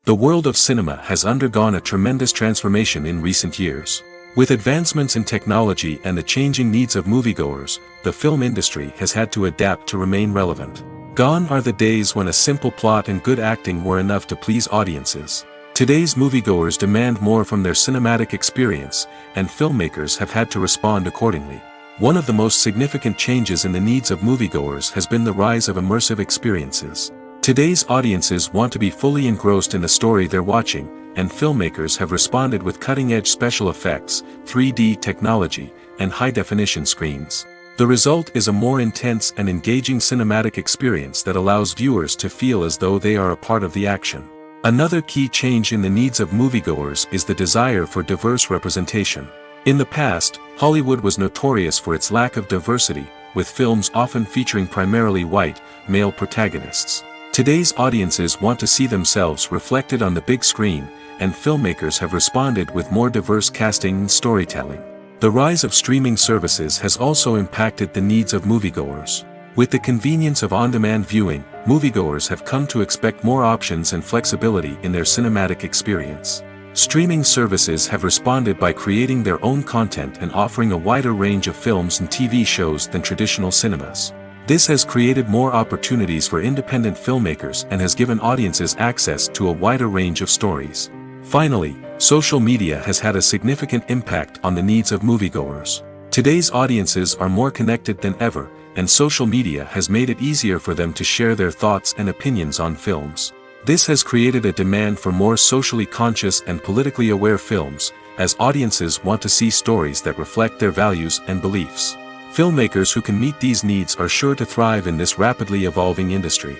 The world of cinema has undergone a tremendous transformation in recent years. With advancements in technology and the changing needs of moviegoers, the film industry has had to adapt to remain relevant. Gone are the days when a simple plot and good acting were enough to please audiences. Today's moviegoers demand more from their cinematic experience, and filmmakers have had to respond accordingly. One of the most significant changes in the needs of moviegoers has been the rise of immersive experiences. Today's audiences want to be fully engrossed in the story they're watching, and filmmakers have responded with cutting-edge special effects, 3D technology, and high-definition screens. The result is a more intense and engaging cinematic experience that allows viewers to feel as though they are a part of the action. Another key change in the needs of moviegoers is the desire for diverse representation. In the past, Hollywood was notorious for its lack of diversity, with films often featuring primarily white, male protagonists. Today's audiences want to see themselves reflected on the big screen, and filmmakers have responded with more diverse casting and storytelling. The rise of streaming services has also impacted the needs of moviegoers. With the convenience of on-demand viewing, moviegoers have come to expect more options and flexibility in their cinematic experience. Streaming services have responded by creating their own content and offering a wider range of films and TV shows than traditional cinemas. This has created more opportunities for independent filmmakers and has given audiences access to a wider range of stories. Finally, social media has had a significant impact on the needs of moviegoers. Today's audiences are more connected than ever, and social media has made it easier for them to share their thoughts and opinions on films. This has created a demand for more socially conscious and politically aware films, as audiences want to see stories that reflect their values and beliefs. Filmmakers who can meet these needs are sure to thrive in this rapidly evolving industry.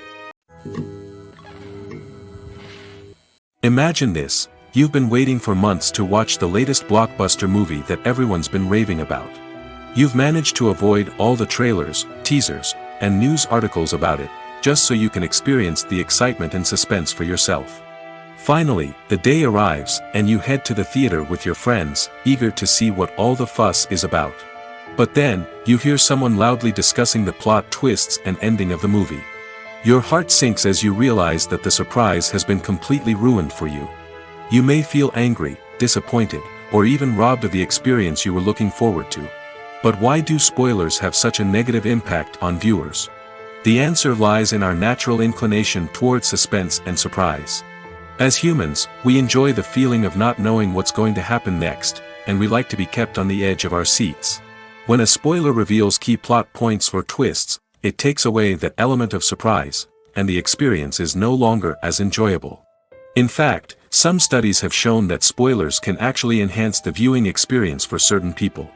Imagine this: you've been waiting for months to watch the latest blockbuster movie that everyone's been raving about. You've managed to avoid all the trailers, teasers, and news articles about it, just so you can experience the excitement and suspense for yourself. Finally, the day arrives, and you head to the theater with your friends, eager to see what all the fuss is about. But then, you hear someone loudly discussing the plot twists and ending of the movie. Your heart sinks as you realize that the surprise has been completely ruined for you. You may feel angry, disappointed, or even robbed of the experience you were looking forward to. But why do spoilers have such a negative impact on viewers? The answer lies in our natural inclination toward suspense and surprise. As humans, we enjoy the feeling of not knowing what's going to happen next, and we like to be kept on the edge of our seats. When a spoiler reveals key plot points or twists, it takes away that element of surprise, and the experience is no longer as enjoyable. In fact, some studies have shown that spoilers can actually enhance the viewing experience for certain people.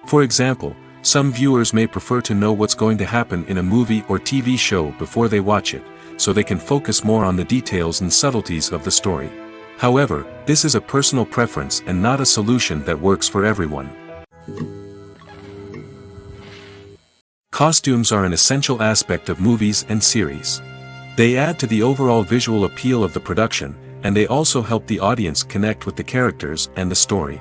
For example, some viewers may prefer to know what's going to happen in a movie or TV show before they watch it, so they can focus more on the details and subtleties of the story. However, this is a personal preference and not a solution that works for everyone. Costumes are an essential aspect of movies and series. They add to the overall visual appeal of the production, and they also help the audience connect with the characters and the story.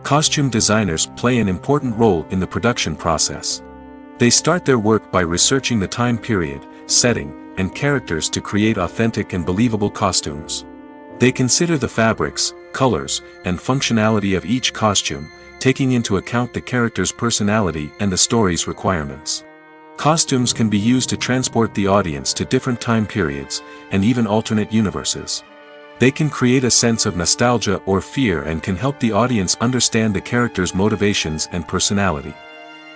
Costume designers play an important role in the production process. They start their work by researching the time period, setting, and characters to create authentic and believable costumes. They consider the fabrics, colors, and functionality of each costume, taking into account the character's personality and the story's requirements. Costumes can be used to transport the audience to different time periods, and even alternate universes. They can create a sense of nostalgia or fear and can help the audience understand the character's motivations and personality.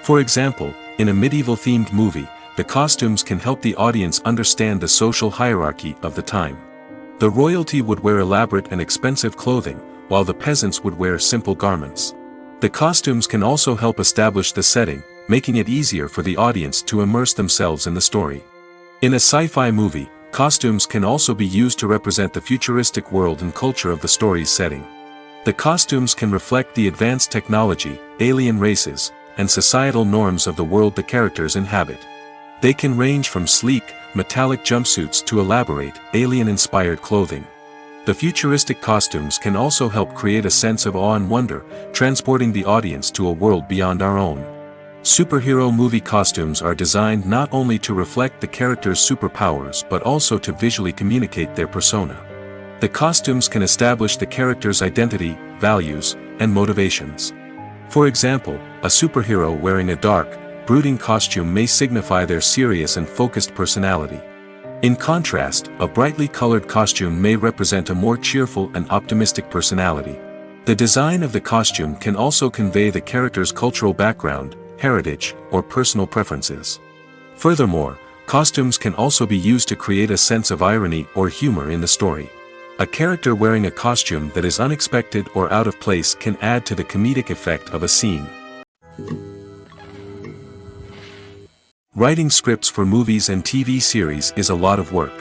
For example, in a medieval-themed movie, the costumes can help the audience understand the social hierarchy of the time. The royalty would wear elaborate and expensive clothing, while the peasants would wear simple garments. The costumes can also help establish the setting, making it easier for the audience to immerse themselves in the story. In a sci-fi movie, costumes can also be used to represent the futuristic world and culture of the story's setting. The costumes can reflect the advanced technology, alien races, and societal norms of the world the characters inhabit. They can range from sleek, metallic jumpsuits to elaborate, alien-inspired clothing. The futuristic costumes can also help create a sense of awe and wonder, transporting the audience to a world beyond our own. Superhero movie costumes are designed not only to reflect the character's superpowers but also to visually communicate their persona. The costumes can establish the character's identity, values, and motivations. For example, a superhero wearing a dark, brooding costume may signify their serious and focused personality. In contrast, a brightly colored costume may represent a more cheerful and optimistic personality. The design of the costume can also convey the character's cultural background, heritage, or personal preferences. Furthermore, costumes can also be used to create a sense of irony or humor in the story. A character wearing a costume that is unexpected or out of place can add to the comedic effect of a scene. Writing scripts for movies and TV series is a lot of work.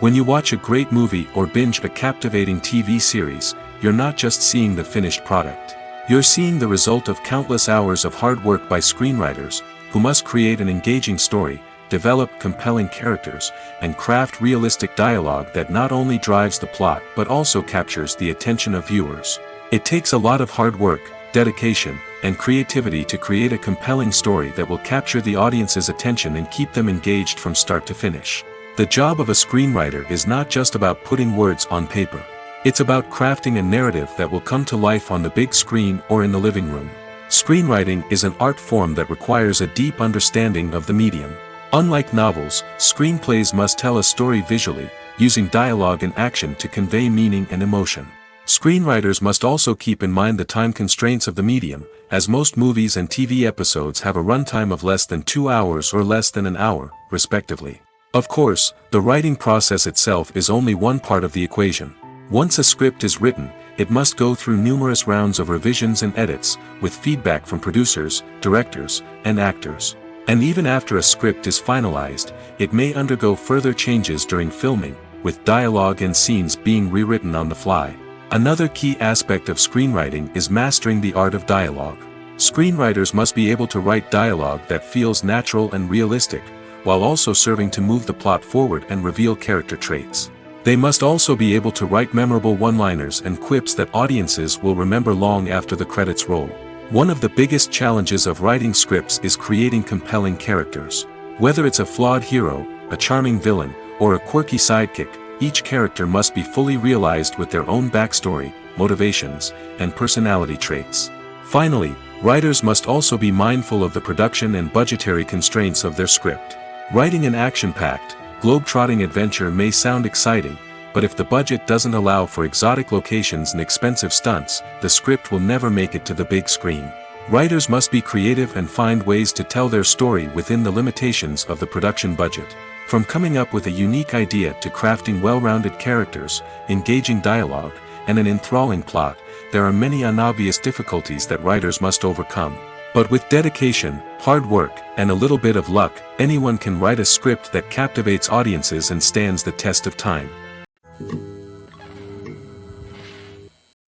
When you watch a great movie or binge a captivating TV series, you're not just seeing the finished product. You're seeing the result of countless hours of hard work by screenwriters, who must create an engaging story, develop compelling characters, and craft realistic dialogue that not only drives the plot but also captures the attention of viewers. It takes a lot of hard work, dedication, and creativity to create a compelling story that will capture the audience's attention and keep them engaged from start to finish. The job of a screenwriter is not just about putting words on paper. It's about crafting a narrative that will come to life on the big screen or in the living room. Screenwriting is an art form that requires a deep understanding of the medium. Unlike novels, screenplays must tell a story visually, using dialogue and action to convey meaning and emotion. Screenwriters must also keep in mind the time constraints of the medium, as most movies and TV episodes have a runtime of less than 2 hours or less than an hour, respectively. Of course, the writing process itself is only one part of the equation. Once a script is written, it must go through numerous rounds of revisions and edits, with feedback from producers, directors, and actors. And even after a script is finalized, it may undergo further changes during filming, with dialogue and scenes being rewritten on the fly. Another key aspect of screenwriting is mastering the art of dialogue. Screenwriters must be able to write dialogue that feels natural and realistic, while also serving to move the plot forward and reveal character traits. They must also be able to write memorable one-liners and quips that audiences will remember long after the credits roll. One of the biggest challenges of writing scripts is creating compelling characters. Whether it's a flawed hero, a charming villain, or a quirky sidekick, each character must be fully realized with their own backstory, motivations, and personality traits. Finally, writers must also be mindful of the production and budgetary constraints of their script. Writing an action-packed, globe-trotting adventure may sound exciting, but if the budget doesn't allow for exotic locations and expensive stunts, the script will never make it to the big screen. Writers must be creative and find ways to tell their story within the limitations of the production budget. From coming up with a unique idea to crafting well-rounded characters, engaging dialogue, and an enthralling plot, there are many unobvious difficulties that writers must overcome. But with dedication, hard work, and a little bit of luck, anyone can write a script that captivates audiences and stands the test of time.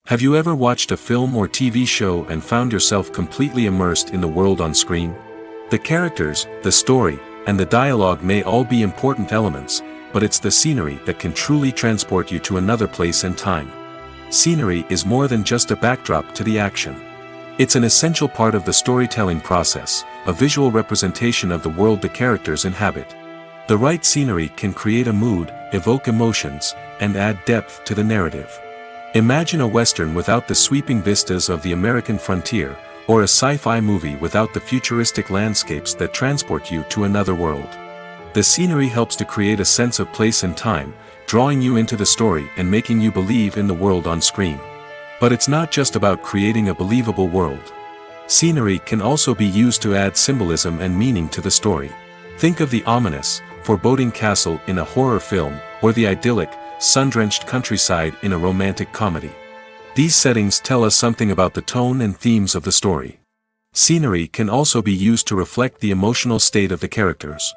Have you ever watched a film or TV show and found yourself completely immersed in the world on screen? The characters, the story, and the dialogue may all be important elements, but it's the scenery that can truly transport you to another place and time. Scenery is more than just a backdrop to the action. It's an essential part of the storytelling process, a visual representation of the world the characters inhabit. The right scenery can create a mood, evoke emotions, and add depth to the narrative. Imagine a western without the sweeping vistas of the American frontier, or a sci-fi movie without the futuristic landscapes that transport you to another world. The scenery helps to create a sense of place and time, drawing you into the story and making you believe in the world on screen. But it's not just about creating a believable world. Scenery can also be used to add symbolism and meaning to the story. Think of the ominous, foreboding castle in a horror film, or the idyllic, sun-drenched countryside in a romantic comedy. These settings tell us something about the tone and themes of the story. Scenery can also be used to reflect the emotional state of the characters.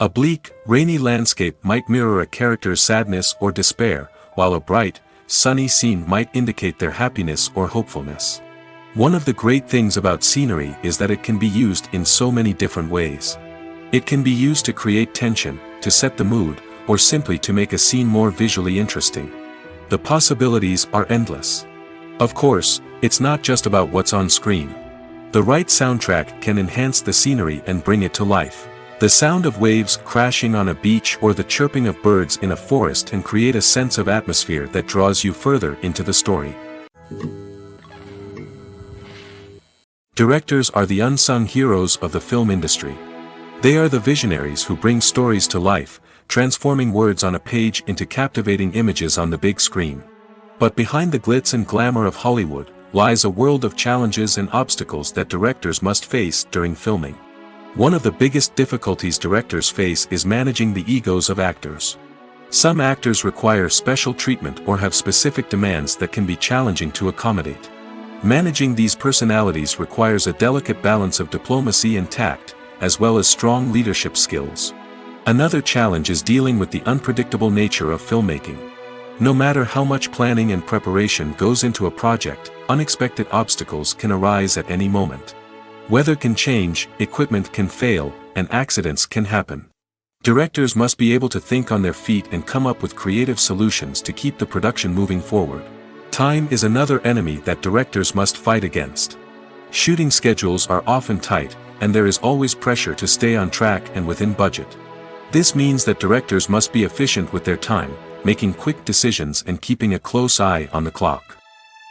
A bleak, rainy landscape might mirror a character's sadness or despair, while a bright, sunny scene might indicate their happiness or hopefulness. One of the great things about scenery is that it can be used in so many different ways. It can be used to create tension, to set the mood, or simply to make a scene more visually interesting. The possibilities are endless. Of course, it's not just about what's on screen. The right soundtrack can enhance the scenery and bring it to life. The sound of waves crashing on a beach or the chirping of birds in a forest can create a sense of atmosphere that draws you further into the story. Directors are the unsung heroes of the film industry. They are the visionaries who bring stories to life, transforming words on a page into captivating images on the big screen. But behind the glitz and glamour of Hollywood lies a world of challenges and obstacles that directors must face during filming. One of the biggest difficulties directors face is managing the egos of actors. Some actors require special treatment or have specific demands that can be challenging to accommodate. Managing these personalities requires a delicate balance of diplomacy and tact, as well as strong leadership skills. Another challenge is dealing with the unpredictable nature of filmmaking. No matter how much planning and preparation goes into a project, unexpected obstacles can arise at any moment. Weather can change, equipment can fail, and accidents can happen. Directors must be able to think on their feet and come up with creative solutions to keep the production moving forward. Time is another enemy that directors must fight against. Shooting schedules are often tight, and there is always pressure to stay on track and within budget. This means that directors must be efficient with their time, making quick decisions and keeping a close eye on the clock.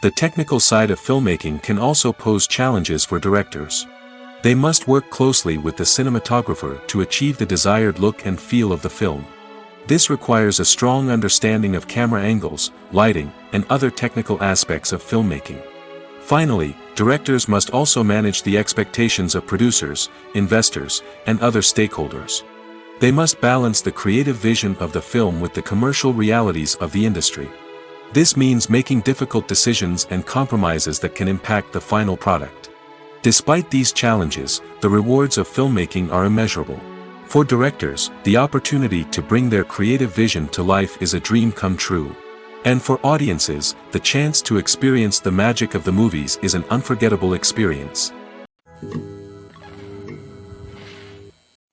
The technical side of filmmaking can also pose challenges for directors. They must work closely with the cinematographer to achieve the desired look and feel of the film. This requires a strong understanding of camera angles, lighting, and other technical aspects of filmmaking. Finally, directors must also manage the expectations of producers, investors, and other stakeholders. They must balance the creative vision of the film with the commercial realities of the industry. This means making difficult decisions and compromises that can impact the final product. Despite these challenges, the rewards of filmmaking are immeasurable. For directors, the opportunity to bring their creative vision to life is a dream come true. And for audiences, the chance to experience the magic of the movies is an unforgettable experience.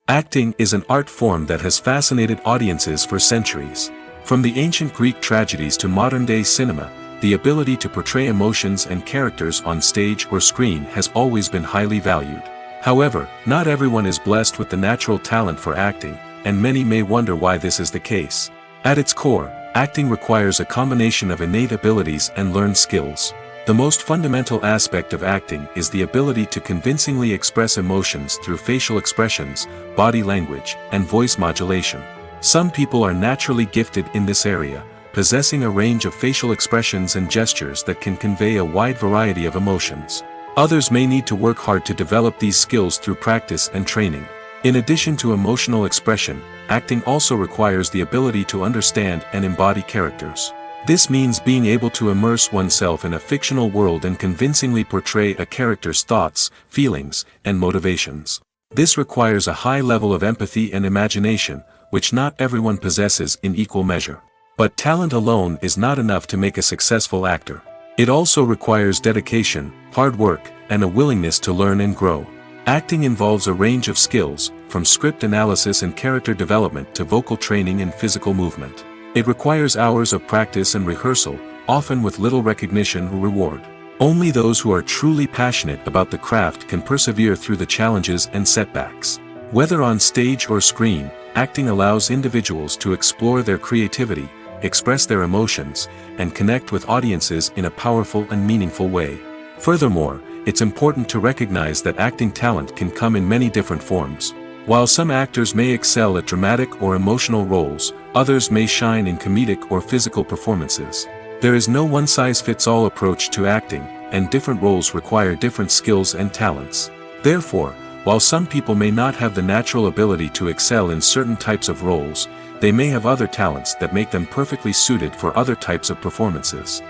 Acting is an art form that has fascinated audiences for centuries. From the ancient Greek tragedies to modern-day cinema, the ability to portray emotions and characters on stage or screen has always been highly valued. However, not everyone is blessed with the natural talent for acting, and many may wonder why this is the case. At its core, acting requires a combination of innate abilities and learned skills. The most fundamental aspect of acting is the ability to convincingly express emotions through facial expressions, body language, and voice modulation. Some people are naturally gifted in this area, possessing a range of facial expressions and gestures that can convey a wide variety of emotions. Others may need to work hard to develop these skills through practice and training. In addition to emotional expression, acting also requires the ability to understand and embody characters. This means being able to immerse oneself in a fictional world and convincingly portray a character's thoughts, feelings, and motivations. This requires a high level of empathy and imagination, which not everyone possesses in equal measure. But talent alone is not enough to make a successful actor. It also requires dedication, hard work, and a willingness to learn and grow. Acting involves a range of skills, from script analysis and character development to vocal training and physical movement. It requires hours of practice and rehearsal, often with little recognition or reward. Only those who are truly passionate about the craft can persevere through the challenges and setbacks. Whether on stage or screen, acting allows individuals to explore their creativity, express their emotions, and connect with audiences in a powerful and meaningful way. Furthermore, it's important to recognize that acting talent can come in many different forms. While some actors may excel at dramatic or emotional roles, others may shine in comedic or physical performances. There is no one-size-fits-all approach to acting, and different roles require different skills and talents. Therefore, while some people may not have the natural ability to excel in certain types of roles, they may have other talents that make them perfectly suited for other types of performances.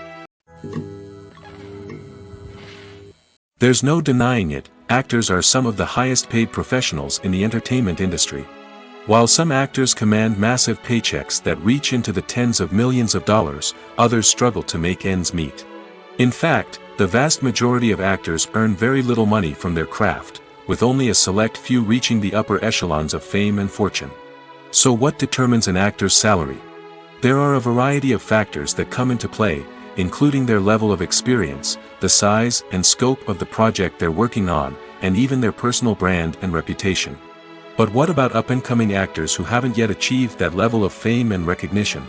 There's no denying it, actors are some of the highest paid professionals in the entertainment industry. While some actors command massive paychecks that reach into the tens of millions of dollars, others struggle to make ends meet. In fact, the vast majority of actors earn very little money from their craft, with only a select few reaching the upper echelons of fame and fortune. So what determines an actor's salary? There are a variety of factors that come into play, including their level of experience, the size and scope of the project they're working on, and even their personal brand and reputation. But what about up-and-coming actors who haven't yet achieved that level of fame and recognition?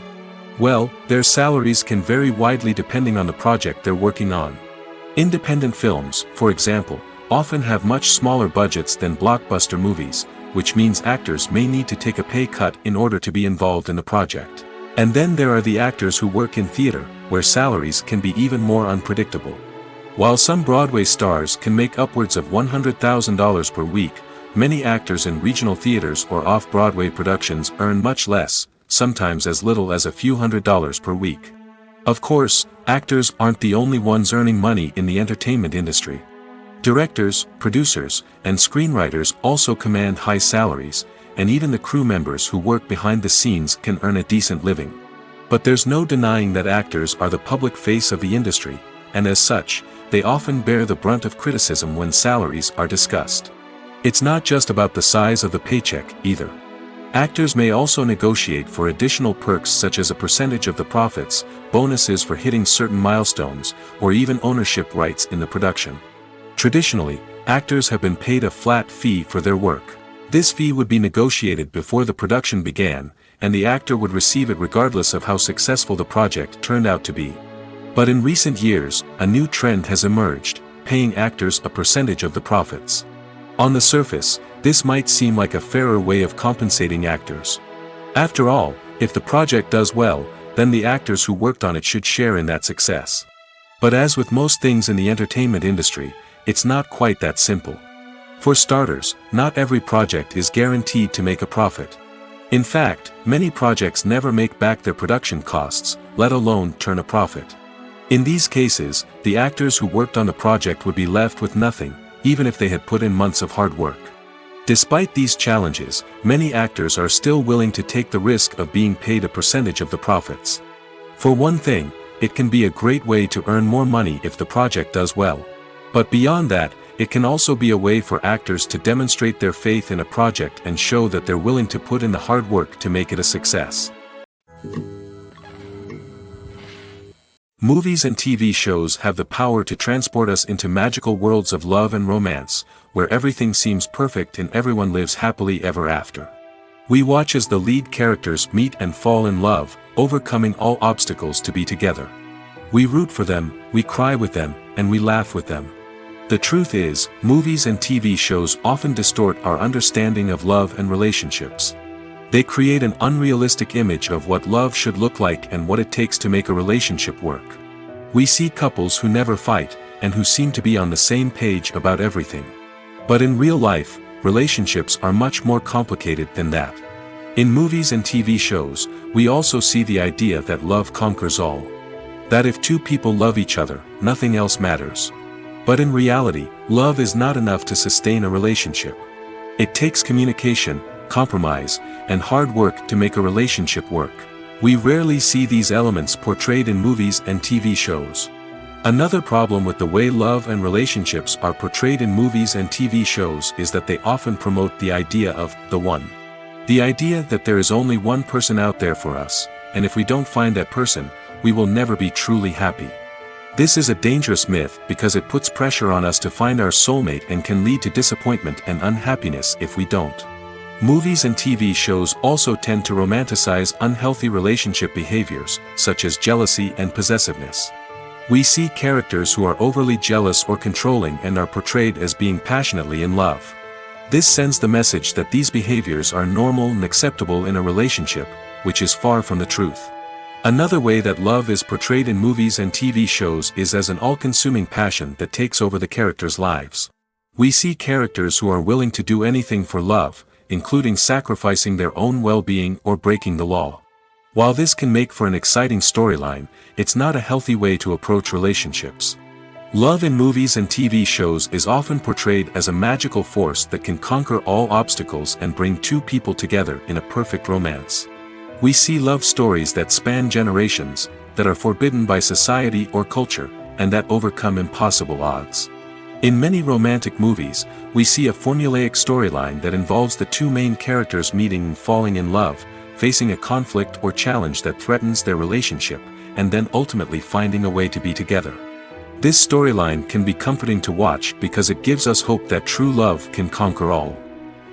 Well, their salaries can vary widely depending on the project they're working on. Independent films, for example, often have much smaller budgets than blockbuster movies, which means actors may need to take a pay cut in order to be involved in the project. And then there are the actors who work in theater, where salaries can be even more unpredictable. While some Broadway stars can make upwards of $100,000 per week, many actors in regional theaters or off-Broadway productions earn much less, sometimes as little as a few $100s per week. Of course, actors aren't the only ones earning money in the entertainment industry. Directors, producers, and screenwriters also command high salaries, and even the crew members who work behind the scenes can earn a decent living. But there's no denying that actors are the public face of the industry, and as such, they often bear the brunt of criticism when salaries are discussed. It's not just about the size of the paycheck, either. Actors may also negotiate for additional perks such as a percentage of the profits, bonuses for hitting certain milestones, or even ownership rights in the production. Traditionally, actors have been paid a flat fee for their work. This fee would be negotiated before the production began, and the actor would receive it regardless of how successful the project turned out to be. But in recent years, a new trend has emerged, paying actors a percentage of the profits. On the surface, this might seem like a fairer way of compensating actors. After all, if the project does well, then the actors who worked on it should share in that success. But as with most things in the entertainment industry, it's not quite that simple. For starters, not every project is guaranteed to make a profit. In fact, many projects never make back their production costs, let alone turn a profit. In these cases, the actors who worked on the project would be left with nothing, even if they had put in months of hard work. Despite these challenges, many actors are still willing to take the risk of being paid a percentage of the profits. For one thing, it can be a great way to earn more money if the project does well. But beyond that, it can also be a way for actors to demonstrate their faith in a project and show that they're willing to put in the hard work to make it a success. Movies and TV shows have the power to transport us into magical worlds of love and romance, where everything seems perfect and everyone lives happily ever after. We watch as the lead characters meet and fall in love, overcoming all obstacles to be together. We root for them, we cry with them, and we laugh with them. The truth is, movies and TV shows often distort our understanding of love and relationships. They create an unrealistic image of what love should look like and what it takes to make a relationship work. We see couples who never fight, and who seem to be on the same page about everything. But in real life, relationships are much more complicated than that. In movies and TV shows, we also see the idea that love conquers all. That if two people love each other, nothing else matters. But in reality, love is not enough to sustain a relationship. It takes communication, compromise, and hard work to make a relationship work. We rarely see these elements portrayed in movies and TV shows. Another problem with the way love and relationships are portrayed in movies and TV shows is that they often promote the idea of the one. The idea that there is only one person out there for us, and if we don't find that person, we will never be truly happy. This is a dangerous myth because it puts pressure on us to find our soulmate and can lead to disappointment and unhappiness if we don't. Movies and TV shows also tend to romanticize unhealthy relationship behaviors, such as jealousy and possessiveness. We see characters who are overly jealous or controlling and are portrayed as being passionately in love. This sends the message that these behaviors are normal and acceptable in a relationship, which is far from the truth. Another way that love is portrayed in movies and TV shows is as an all-consuming passion that takes over the characters' lives. We see characters who are willing to do anything for love, including sacrificing their own well-being or breaking the law. While this can make for an exciting storyline, it's not a healthy way to approach relationships. Love in movies and TV shows is often portrayed as a magical force that can conquer all obstacles and bring two people together in a perfect romance. We see love stories that span generations, that are forbidden by society or culture, and that overcome impossible odds. In many romantic movies, we see a formulaic storyline that involves the two main characters meeting and falling in love, facing a conflict or challenge that threatens their relationship, and then ultimately finding a way to be together. This storyline can be comforting to watch because it gives us hope that true love can conquer all.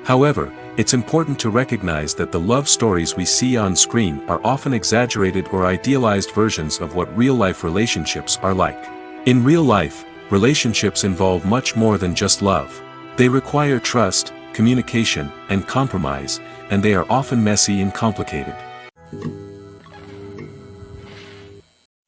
However, it's important to recognize that the love stories we see on screen are often exaggerated or idealized versions of what real-life relationships are like. In real life, relationships involve much more than just love. They require trust, communication, and compromise, and they are often messy and complicated.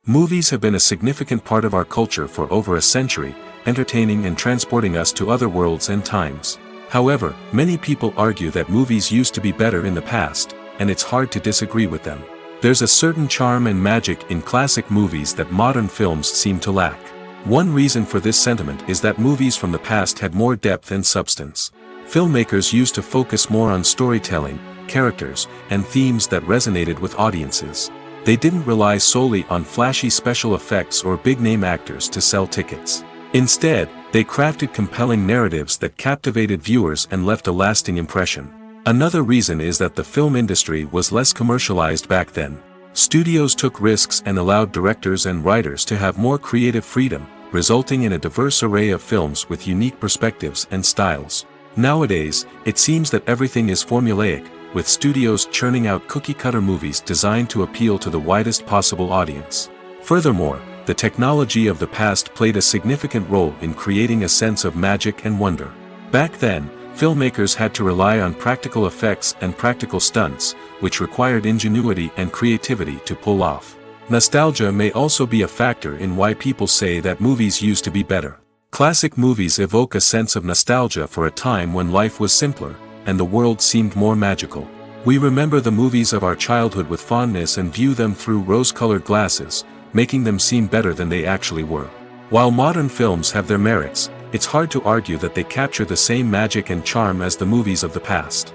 Movies have been a significant part of our culture for over a century, entertaining and transporting us to other worlds and times. However, many people argue that movies used to be better in the past, and it's hard to disagree with them. There's a certain charm and magic in classic movies that modern films seem to lack. One reason for this sentiment is that movies from the past had more depth and substance. Filmmakers used to focus more on storytelling, characters, and themes that resonated with audiences. They didn't rely solely on flashy special effects or big-name actors to sell tickets. Instead, they crafted compelling narratives that captivated viewers and left a lasting impression. Another reason is that the film industry was less commercialized back then. Studios took risks and allowed directors and writers to have more creative freedom, resulting in a diverse array of films with unique perspectives and styles. Nowadays, it seems that everything is formulaic, with studios churning out cookie-cutter movies designed to appeal to the widest possible audience. Furthermore, the technology of the past played a significant role in creating a sense of magic and wonder. Back then, filmmakers had to rely on practical effects and practical stunts, which required ingenuity and creativity to pull off. Nostalgia may also be a factor in why people say that movies used to be better. Classic movies evoke a sense of nostalgia for a time when life was simpler, and the world seemed more magical. We remember the movies of our childhood with fondness and view them through rose-colored glasses, making them seem better than they actually were. While modern films have their merits, it's hard to argue that they capture the same magic and charm as the movies of the past.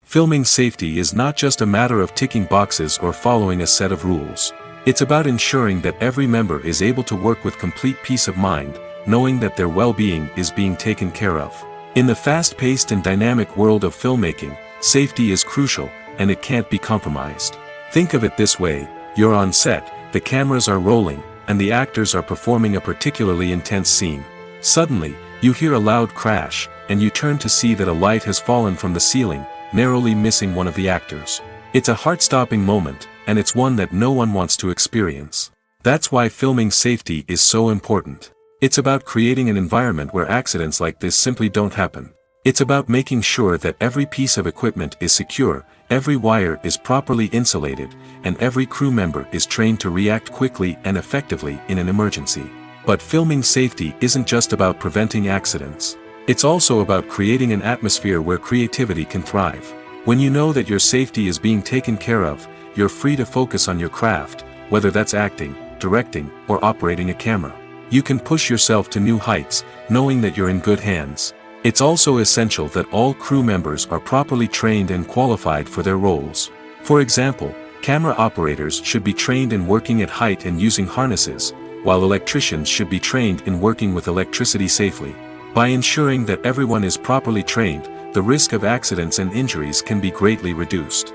Filming safety is not just a matter of ticking boxes or following a set of rules. It's about ensuring that every member is able to work with complete peace of mind, knowing that their well-being is being taken care of. In the fast-paced and dynamic world of filmmaking, safety is crucial, and it can't be compromised. Think of it this way: you're on set, the cameras are rolling, and the actors are performing a particularly intense scene. Suddenly, you hear a loud crash, and you turn to see that a light has fallen from the ceiling, narrowly missing one of the actors. It's a heart-stopping moment, and it's one that no one wants to experience. That's why filming safety is so important. It's about creating an environment where accidents like this simply don't happen. It's about making sure that every piece of equipment is secure, every wire is properly insulated, and every crew member is trained to react quickly and effectively in an emergency. But filming safety isn't just about preventing accidents. It's also about creating an atmosphere where creativity can thrive. When you know that your safety is being taken care of, you're free to focus on your craft, whether that's acting, directing, or operating a camera. You can push yourself to new heights, knowing that you're in good hands. It's also essential that all crew members are properly trained and qualified for their roles. For example, camera operators should be trained in working at height and using harnesses, while electricians should be trained in working with electricity safely. By ensuring that everyone is properly trained, the risk of accidents and injuries can be greatly reduced.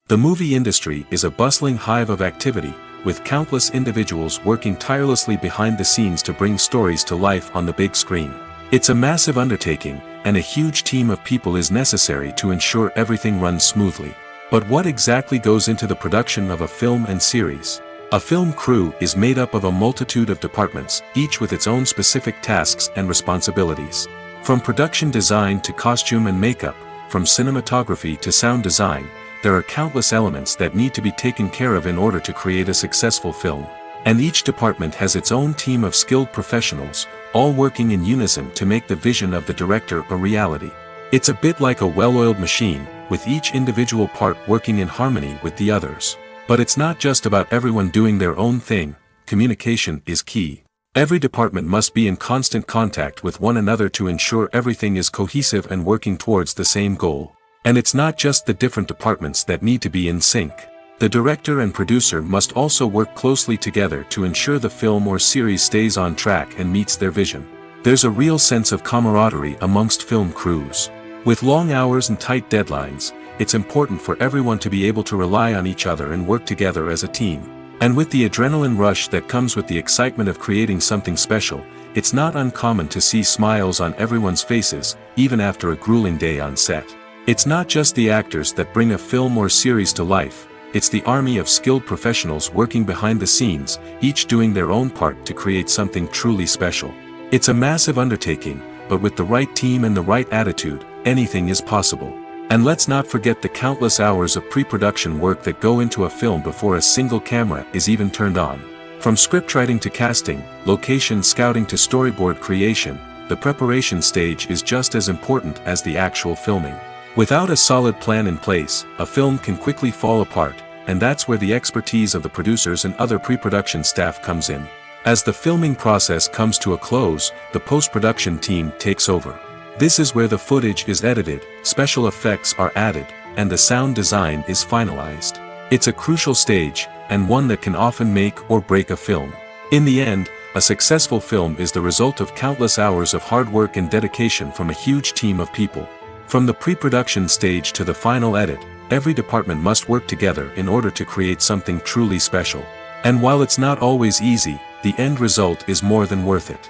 The movie industry is a bustling hive of activity, with countless individuals working tirelessly behind the scenes to bring stories to life on the big screen. It's a massive undertaking, and a huge team of people is necessary to ensure everything runs smoothly. But what exactly goes into the production of a film and series? A film crew is made up of a multitude of departments, each with its own specific tasks and responsibilities. From production design to costume and makeup, from cinematography to sound design, there are countless elements that need to be taken care of in order to create a successful film. And each department has its own team of skilled professionals, all working in unison to make the vision of the director a reality. It's a bit like a well-oiled machine, with each individual part working in harmony with the others. But it's not just about everyone doing their own thing. Communication is key. Every department must be in constant contact with one another to ensure everything is cohesive and working towards the same goal. And it's not just the different departments that need to be in sync. The director and producer must also work closely together to ensure the film or series stays on track and meets their vision. There's a real sense of camaraderie amongst film crews. With long hours and tight deadlines, it's important for everyone to be able to rely on each other and work together as a team. And with the adrenaline rush that comes with the excitement of creating something special, it's not uncommon to see smiles on everyone's faces, even after a grueling day on set. It's not just the actors that bring a film or series to life, it's the army of skilled professionals working behind the scenes, each doing their own part to create something truly special. It's a massive undertaking, but with the right team and the right attitude, anything is possible. And let's not forget the countless hours of pre-production work that go into a film before a single camera is even turned on. From scriptwriting to casting, location scouting to storyboard creation, the preparation stage is just as important as the actual filming. Without a solid plan in place, a film can quickly fall apart, and that's where the expertise of the producers and other pre-production staff comes in. As the filming process comes to a close, the post-production team takes over. This is where the footage is edited, special effects are added, and the sound design is finalized. It's a crucial stage, and one that can often make or break a film. In the end, a successful film is the result of countless hours of hard work and dedication from a huge team of people. From the pre-production stage to the final edit, every department must work together in order to create something truly special. And while it's not always easy, the end result is more than worth it.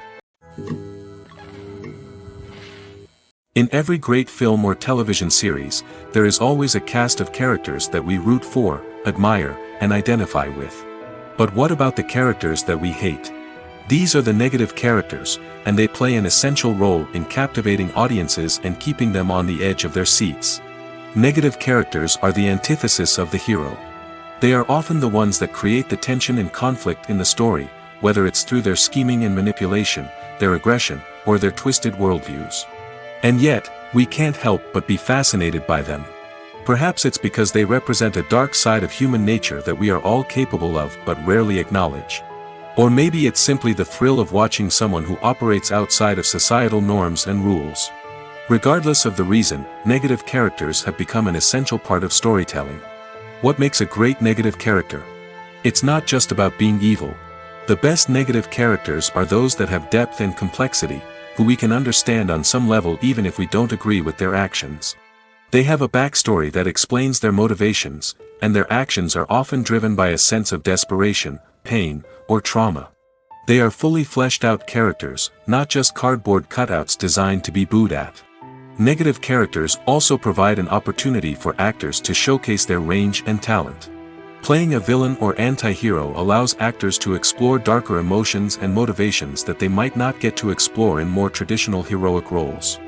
In every great film or television series, there is always a cast of characters that we root for, admire, and identify with. But what about the characters that we hate? These are the negative characters, and they play an essential role in captivating audiences and keeping them on the edge of their seats. Negative characters are the antithesis of the hero. They are often the ones that create the tension and conflict in the story, whether it's through their scheming and manipulation, their aggression, or their twisted worldviews. And yet, we can't help but be fascinated by them. Perhaps it's because they represent a dark side of human nature that we are all capable of but rarely acknowledge. Or maybe it's simply the thrill of watching someone who operates outside of societal norms and rules. Regardless of the reason, negative characters have become an essential part of storytelling. What makes a great negative character? It's not just about being evil. The best negative characters are those that have depth and complexity, who we can understand on some level even if we don't agree with their actions. They have a backstory that explains their motivations, and their actions are often driven by a sense of desperation, pain, or trauma. They are fully fleshed out characters, not just cardboard cutouts designed to be booed at. Negative characters also provide an opportunity for actors to showcase their range and talent. Playing a villain or anti-hero allows actors to explore darker emotions and motivations that they might not get to explore in more traditional heroic roles.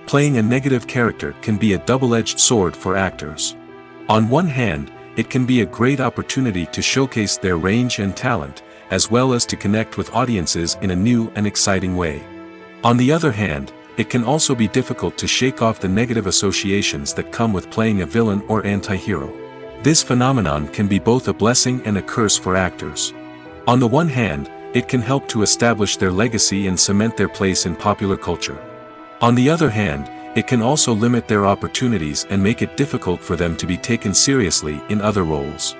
Playing a negative character can be a double-edged sword for actors. On one hand, it can be a great opportunity to showcase their range and talent, as well as to connect with audiences in a new and exciting way. On the other hand, it can also be difficult to shake off the negative associations that come with playing a villain or anti-hero. This phenomenon can be both a blessing and a curse for actors. On the one hand, it can help to establish their legacy and cement their place in popular culture. On the other hand, it can also limit their opportunities and make it difficult for them to be taken seriously in other roles.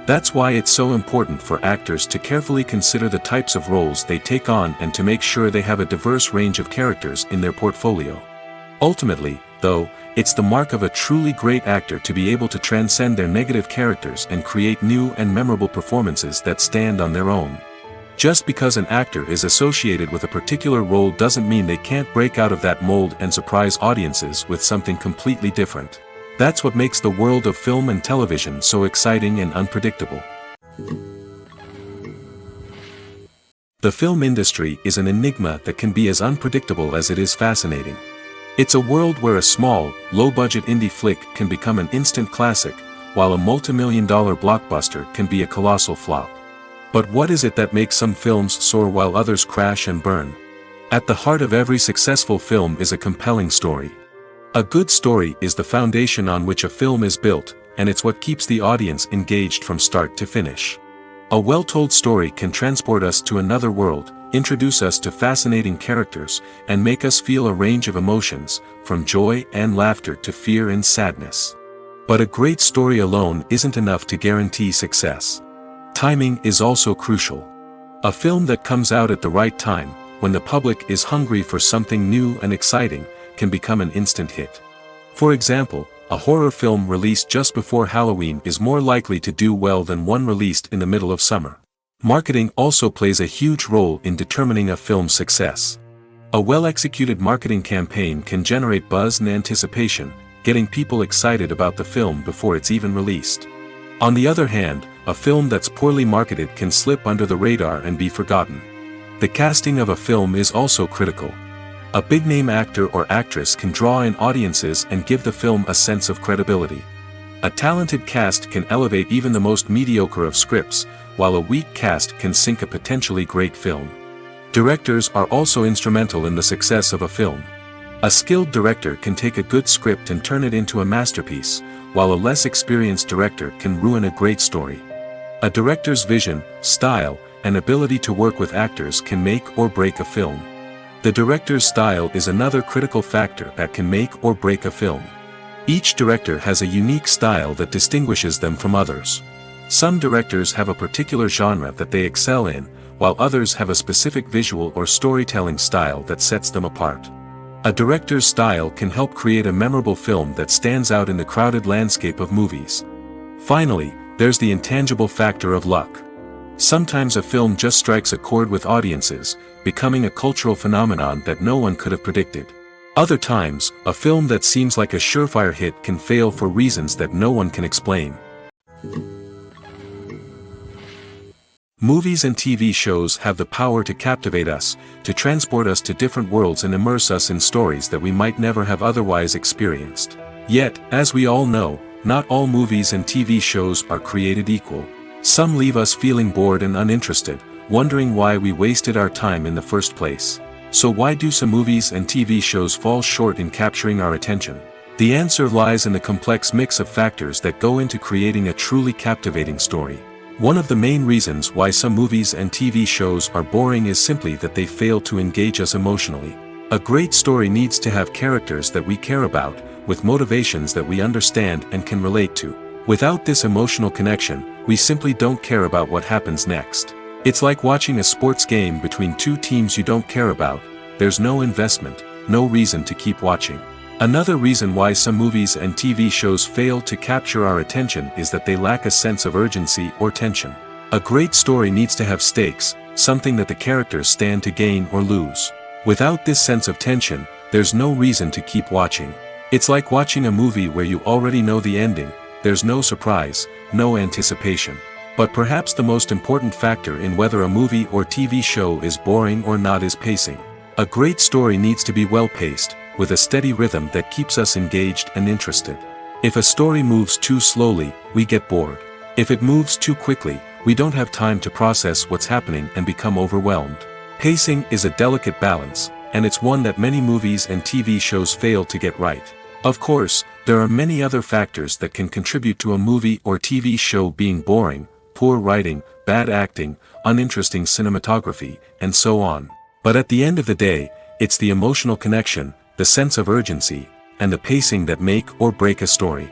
That's why it's so important for actors to carefully consider the types of roles they take on and to make sure they have a diverse range of characters in their portfolio. Ultimately, though, it's the mark of a truly great actor to be able to transcend their negative characters and create new and memorable performances that stand on their own. Just because an actor is associated with a particular role doesn't mean they can't break out of that mold and surprise audiences with something completely different. That's what makes the world of film and television so exciting and unpredictable. The film industry is an enigma that can be as unpredictable as it is fascinating. It's a world where a small, low-budget indie flick can become an instant classic, while a multi-million-dollar blockbuster can be a colossal flop. But what is it that makes some films soar while others crash and burn? At the heart of every successful film is a compelling story. A good story is the foundation on which a film is built, and it's what keeps the audience engaged from start to finish. A well-told story can transport us to another world, introduce us to fascinating characters, and make us feel a range of emotions, from joy and laughter to fear and sadness. But a great story alone isn't enough to guarantee success. Timing is also crucial. A film that comes out at the right time, when the public is hungry for something new and exciting, can become an instant hit. For example, a horror film released just before Halloween is more likely to do well than one released in the middle of summer. Marketing also plays a huge role in determining a film's success. A well-executed marketing campaign can generate buzz and anticipation, getting people excited about the film before it's even released. On the other hand, a film that's poorly marketed can slip under the radar and be forgotten. The casting of a film is also critical. A big-name actor or actress can draw in audiences and give the film a sense of credibility. A talented cast can elevate even the most mediocre of scripts, while a weak cast can sink a potentially great film. Directors are also instrumental in the success of a film. A skilled director can take a good script and turn it into a masterpiece, while a less experienced director can ruin a great story. A director's vision, style, and ability to work with actors can make or break a film. The director's style is another critical factor that can make or break a film. Each director has a unique style that distinguishes them from others. Some directors have a particular genre that they excel in, while others have a specific visual or storytelling style that sets them apart. A director's style can help create a memorable film that stands out in the crowded landscape of movies. Finally, there's the intangible factor of luck. Sometimes a film just strikes a chord with audiences, becoming a cultural phenomenon that no one could have predicted. Other times, a film that seems like a surefire hit can fail for reasons that no one can explain. Movies and TV shows have the power to captivate us, to transport us to different worlds and immerse us in stories that we might never have otherwise experienced. Yet, as we all know, not all movies and TV shows are created equal. Some leave us feeling bored and uninterested, wondering why we wasted our time in the first place. So why do some movies and TV shows fall short in capturing our attention? The answer lies in the complex mix of factors that go into creating a truly captivating story. One of the main reasons why some movies and TV shows are boring is simply that they fail to engage us emotionally. A great story needs to have characters that we care about, with motivations that we understand and can relate to. Without this emotional connection, we simply don't care about what happens next. It's like watching a sports game between two teams you don't care about. There's no investment, no reason to keep watching. Another reason why some movies and TV shows fail to capture our attention is that they lack a sense of urgency or tension. A great story needs to have stakes, something that the characters stand to gain or lose. Without this sense of tension, there's no reason to keep watching. It's like watching a movie where you already know the ending. There's no surprise, no anticipation. But perhaps the most important factor in whether a movie or TV show is boring or not is pacing. A great story needs to be well-paced, with a steady rhythm that keeps us engaged and interested. If a story moves too slowly, we get bored. If it moves too quickly, we don't have time to process what's happening and become overwhelmed. Pacing is a delicate balance, and it's one that many movies and TV shows fail to get right. Of course, there are many other factors that can contribute to a movie or TV show being boring: poor writing, bad acting, uninteresting cinematography, and so on. But at the end of the day, it's the emotional connection, the sense of urgency, and the pacing that make or break a story.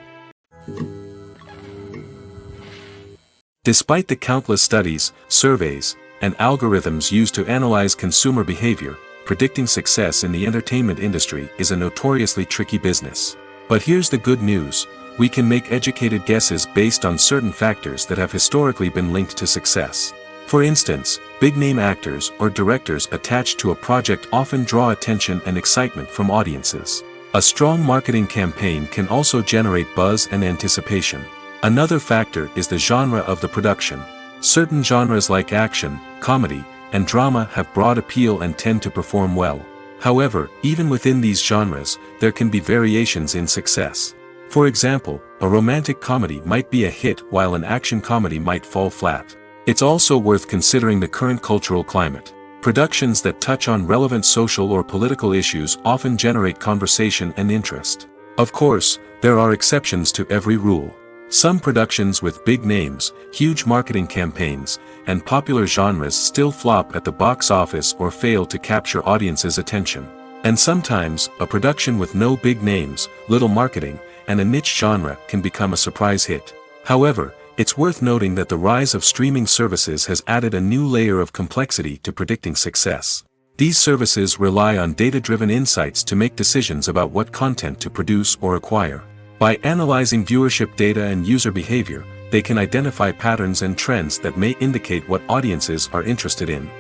Despite the countless studies, surveys, and algorithms used to analyze consumer behavior, predicting success in the entertainment industry is a notoriously tricky business. But here's the good news: we can make educated guesses based on certain factors that have historically been linked to success. For instance, big-name actors or directors attached to a project often draw attention and excitement from audiences. A strong marketing campaign can also generate buzz and anticipation. Another factor is the genre of the production. Certain genres like action, comedy, and drama have broad appeal and tend to perform well. However, even within these genres, there can be variations in success. For example, a romantic comedy might be a hit while an action comedy might fall flat. It's also worth considering the current cultural climate. Productions that touch on relevant social or political issues often generate conversation and interest. Of course, there are exceptions to every rule. Some productions with big names, huge marketing campaigns, and popular genres still flop at the box office or fail to capture audiences' attention. And sometimes, a production with no big names, little marketing, and a niche genre can become a surprise hit. However, it's worth noting that the rise of streaming services has added a new layer of complexity to predicting success. These services rely on data-driven insights to make decisions about what content to produce or acquire. By analyzing viewership data and user behavior, they can identify patterns and trends that may indicate what audiences are interested in.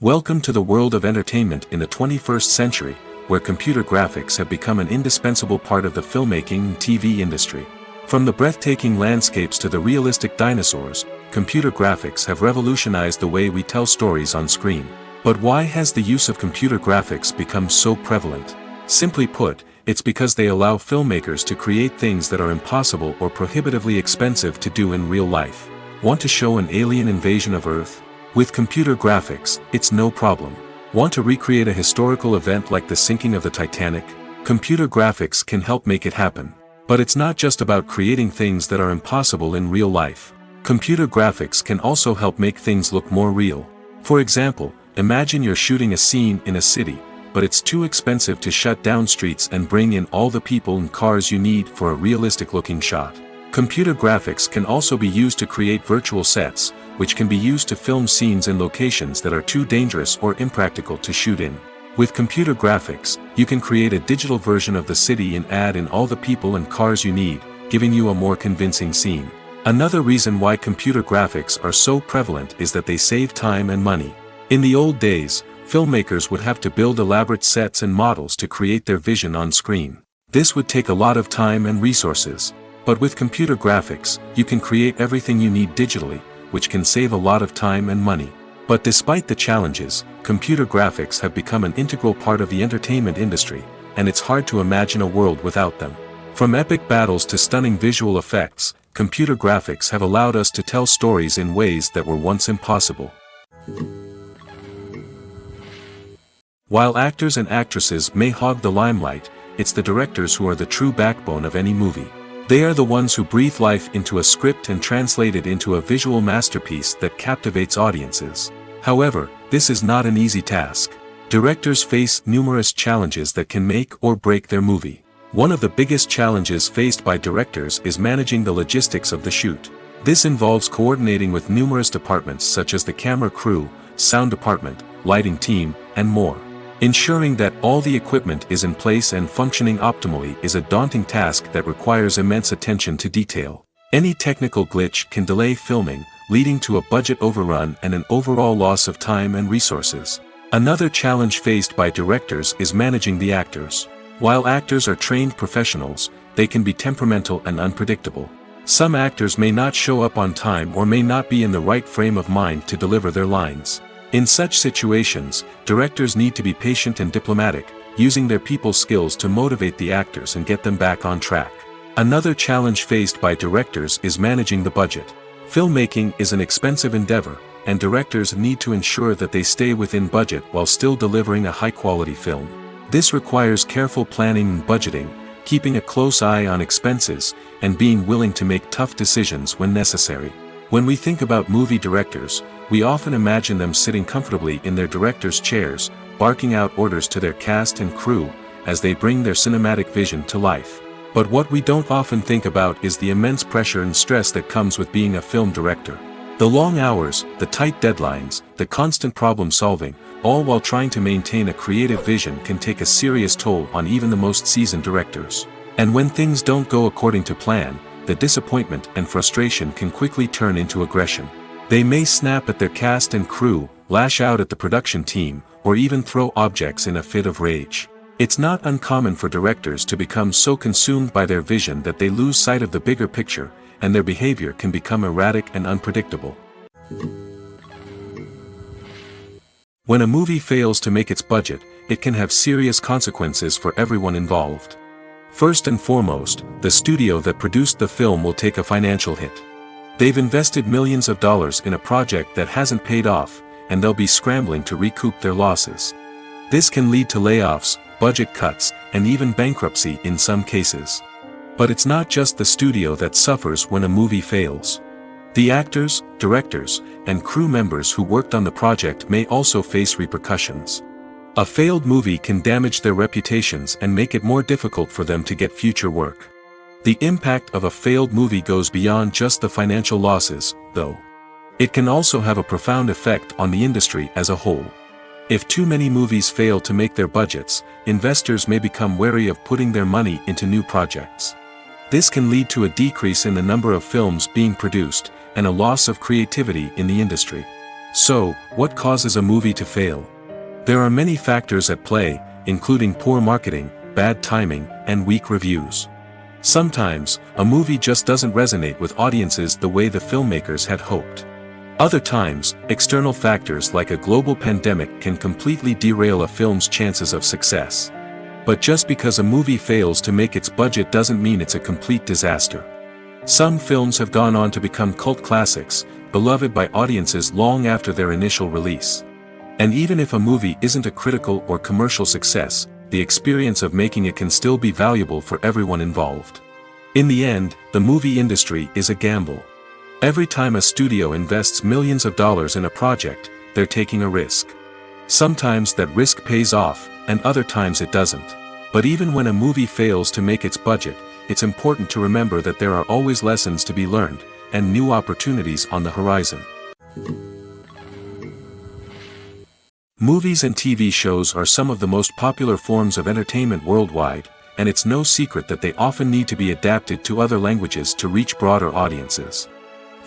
Welcome to the world of entertainment in the 21st century, where computer graphics have become an indispensable part of the filmmaking and TV industry. From the breathtaking landscapes to the realistic dinosaurs, computer graphics have revolutionized the way we tell stories on screen. But why has the use of computer graphics become so prevalent? Simply put, it's because they allow filmmakers to create things that are impossible or prohibitively expensive to do in real life. Want to show an alien invasion of Earth? With computer graphics, it's no problem. Want to recreate a historical event like the sinking of the Titanic? Computer graphics can help make it happen. But it's not just about creating things that are impossible in real life. Computer graphics can also help make things look more real. For example, imagine you're shooting a scene in a city, but it's too expensive to shut down streets and bring in all the people and cars you need for a realistic-looking shot. Computer graphics can also be used to create virtual sets, which can be used to film scenes in locations that are too dangerous or impractical to shoot in. With computer graphics, you can create a digital version of the city and add in all the people and cars you need, giving you a more convincing scene. Another reason why computer graphics are so prevalent is that they save time and money. In the old days, filmmakers would have to build elaborate sets and models to create their vision on screen. This would take a lot of time and resources. But with computer graphics, you can create everything you need digitally, which can save a lot of time and money. But despite the challenges, computer graphics have become an integral part of the entertainment industry, and it's hard to imagine a world without them. From epic battles to stunning visual effects, computer graphics have allowed us to tell stories in ways that were once impossible. While actors and actresses may hog the limelight, it's the directors who are the true backbone of any movie. They are the ones who breathe life into a script and translate it into a visual masterpiece that captivates audiences. However, this is not an easy task. Directors face numerous challenges that can make or break their movie. One of the biggest challenges faced by directors is managing the logistics of the shoot. This involves coordinating with numerous departments such as the camera crew, sound department, lighting team, and more. Ensuring that all the equipment is in place and functioning optimally is a daunting task that requires immense attention to detail. Any technical glitch can delay filming, leading to a budget overrun and an overall loss of time and resources. Another challenge faced by directors is managing the actors. While actors are trained professionals, they can be temperamental and unpredictable. Some actors may not show up on time or may not be in the right frame of mind to deliver their lines. In such situations, directors need to be patient and diplomatic, using their people skills to motivate the actors and get them back on track. Another challenge faced by directors is managing the budget. Filmmaking is an expensive endeavor, and directors need to ensure that they stay within budget while still delivering a high-quality film. This requires careful planning and budgeting, keeping a close eye on expenses, and being willing to make tough decisions when necessary. When we think about movie directors, we often imagine them sitting comfortably in their director's chairs, barking out orders to their cast and crew, as they bring their cinematic vision to life. But what we don't often think about is the immense pressure and stress that comes with being a film director. The long hours, the tight deadlines, the constant problem solving, all while trying to maintain a creative vision can take a serious toll on even the most seasoned directors. And when things don't go according to plan, the disappointment and frustration can quickly turn into aggression. They may snap at their cast and crew, lash out at the production team, or even throw objects in a fit of rage. It's not uncommon for directors to become so consumed by their vision that they lose sight of the bigger picture, and their behavior can become erratic and unpredictable. When a movie fails to make its budget, it can have serious consequences for everyone involved. First and foremost, the studio that produced the film will take a financial hit. They've invested millions of dollars in a project that hasn't paid off, and they'll be scrambling to recoup their losses. This can lead to layoffs, budget cuts, and even bankruptcy in some cases. But it's not just the studio that suffers when a movie fails. The actors, directors, and crew members who worked on the project may also face repercussions. A failed movie can damage their reputations and make it more difficult for them to get future work. The impact of a failed movie goes beyond just the financial losses, though. It can also have a profound effect on the industry as a whole. If too many movies fail to make their budgets, investors may become wary of putting their money into new projects. This can lead to a decrease in the number of films being produced, and a loss of creativity in the industry. So, what causes a movie to fail? There are many factors at play, including poor marketing, bad timing, and weak reviews. Sometimes, a movie just doesn't resonate with audiences the way the filmmakers had hoped. Other times, external factors like a global pandemic can completely derail a film's chances of success. But just because a movie fails to make its budget doesn't mean it's a complete disaster. Some films have gone on to become cult classics, beloved by audiences long after their initial release. And even if a movie isn't a critical or commercial success, the experience of making it can still be valuable for everyone involved. In the end, the movie industry is a gamble. Every time a studio invests millions of dollars in a project, they're taking a risk. Sometimes that risk pays off, and other times it doesn't. But even when a movie fails to make its budget, it's important to remember that there are always lessons to be learned, and new opportunities on the horizon. Movies and TV shows are some of the most popular forms of entertainment worldwide, and it's no secret that they often need to be adapted to other languages to reach broader audiences.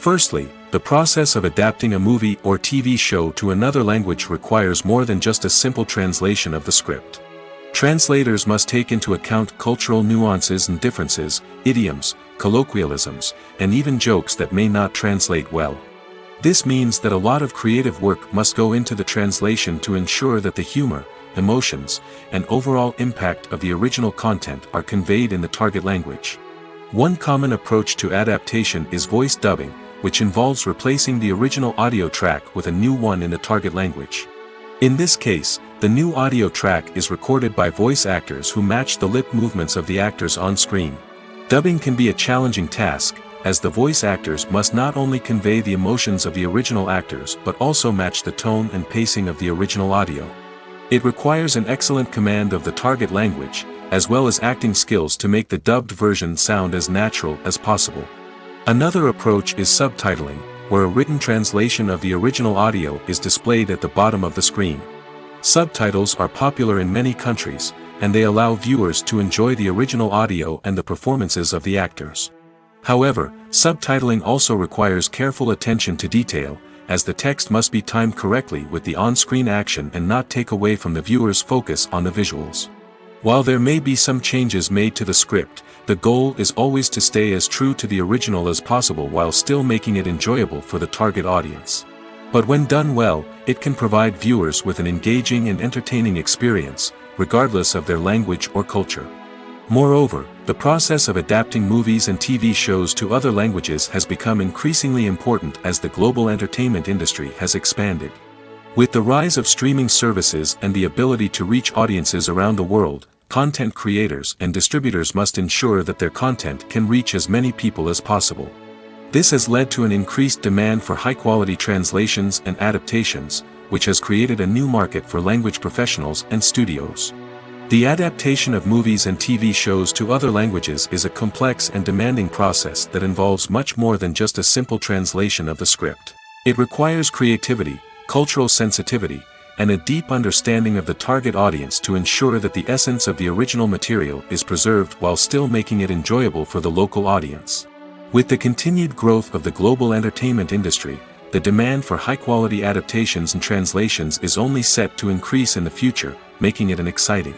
Firstly, the process of adapting a movie or TV show to another language requires more than just a simple translation of the script. Translators must take into account cultural nuances and differences, idioms, colloquialisms, and even jokes that may not translate well. This means that a lot of creative work must go into the translation to ensure that the humor, emotions, and overall impact of the original content are conveyed in the target language. One common approach to adaptation is voice dubbing, which involves replacing the original audio track with a new one in the target language. In this case, the new audio track is recorded by voice actors who match the lip movements of the actors on screen. Dubbing can be a challenging task, as the voice actors must not only convey the emotions of the original actors but also match the tone and pacing of the original audio. It requires an excellent command of the target language, as well as acting skills to make the dubbed version sound as natural as possible. Another approach is subtitling, where a written translation of the original audio is displayed at the bottom of the screen. Subtitles are popular in many countries, and they allow viewers to enjoy the original audio and the performances of the actors. However, subtitling also requires careful attention to detail, as the text must be timed correctly with the on-screen action and not take away from the viewer's focus on the visuals. While there may be some changes made to the script, the goal is always to stay as true to the original as possible while still making it enjoyable for the target audience. But when done well, it can provide viewers with an engaging and entertaining experience, regardless of their language or culture. Moreover, the process of adapting movies and TV shows to other languages has become increasingly important as the global entertainment industry has expanded. With the rise of streaming services and the ability to reach audiences around the world, content creators and distributors must ensure that their content can reach as many people as possible. This has led to an increased demand for high-quality translations and adaptations, which has created a new market for language professionals and studios. The adaptation of movies and TV shows to other languages is a complex and demanding process that involves much more than just a simple translation of the script. It requires creativity, cultural sensitivity, and a deep understanding of the target audience to ensure that the essence of the original material is preserved while still making it enjoyable for the local audience. With the continued growth of the global entertainment industry, the demand for high-quality adaptations and translations is only set to increase in the future, making it an exciting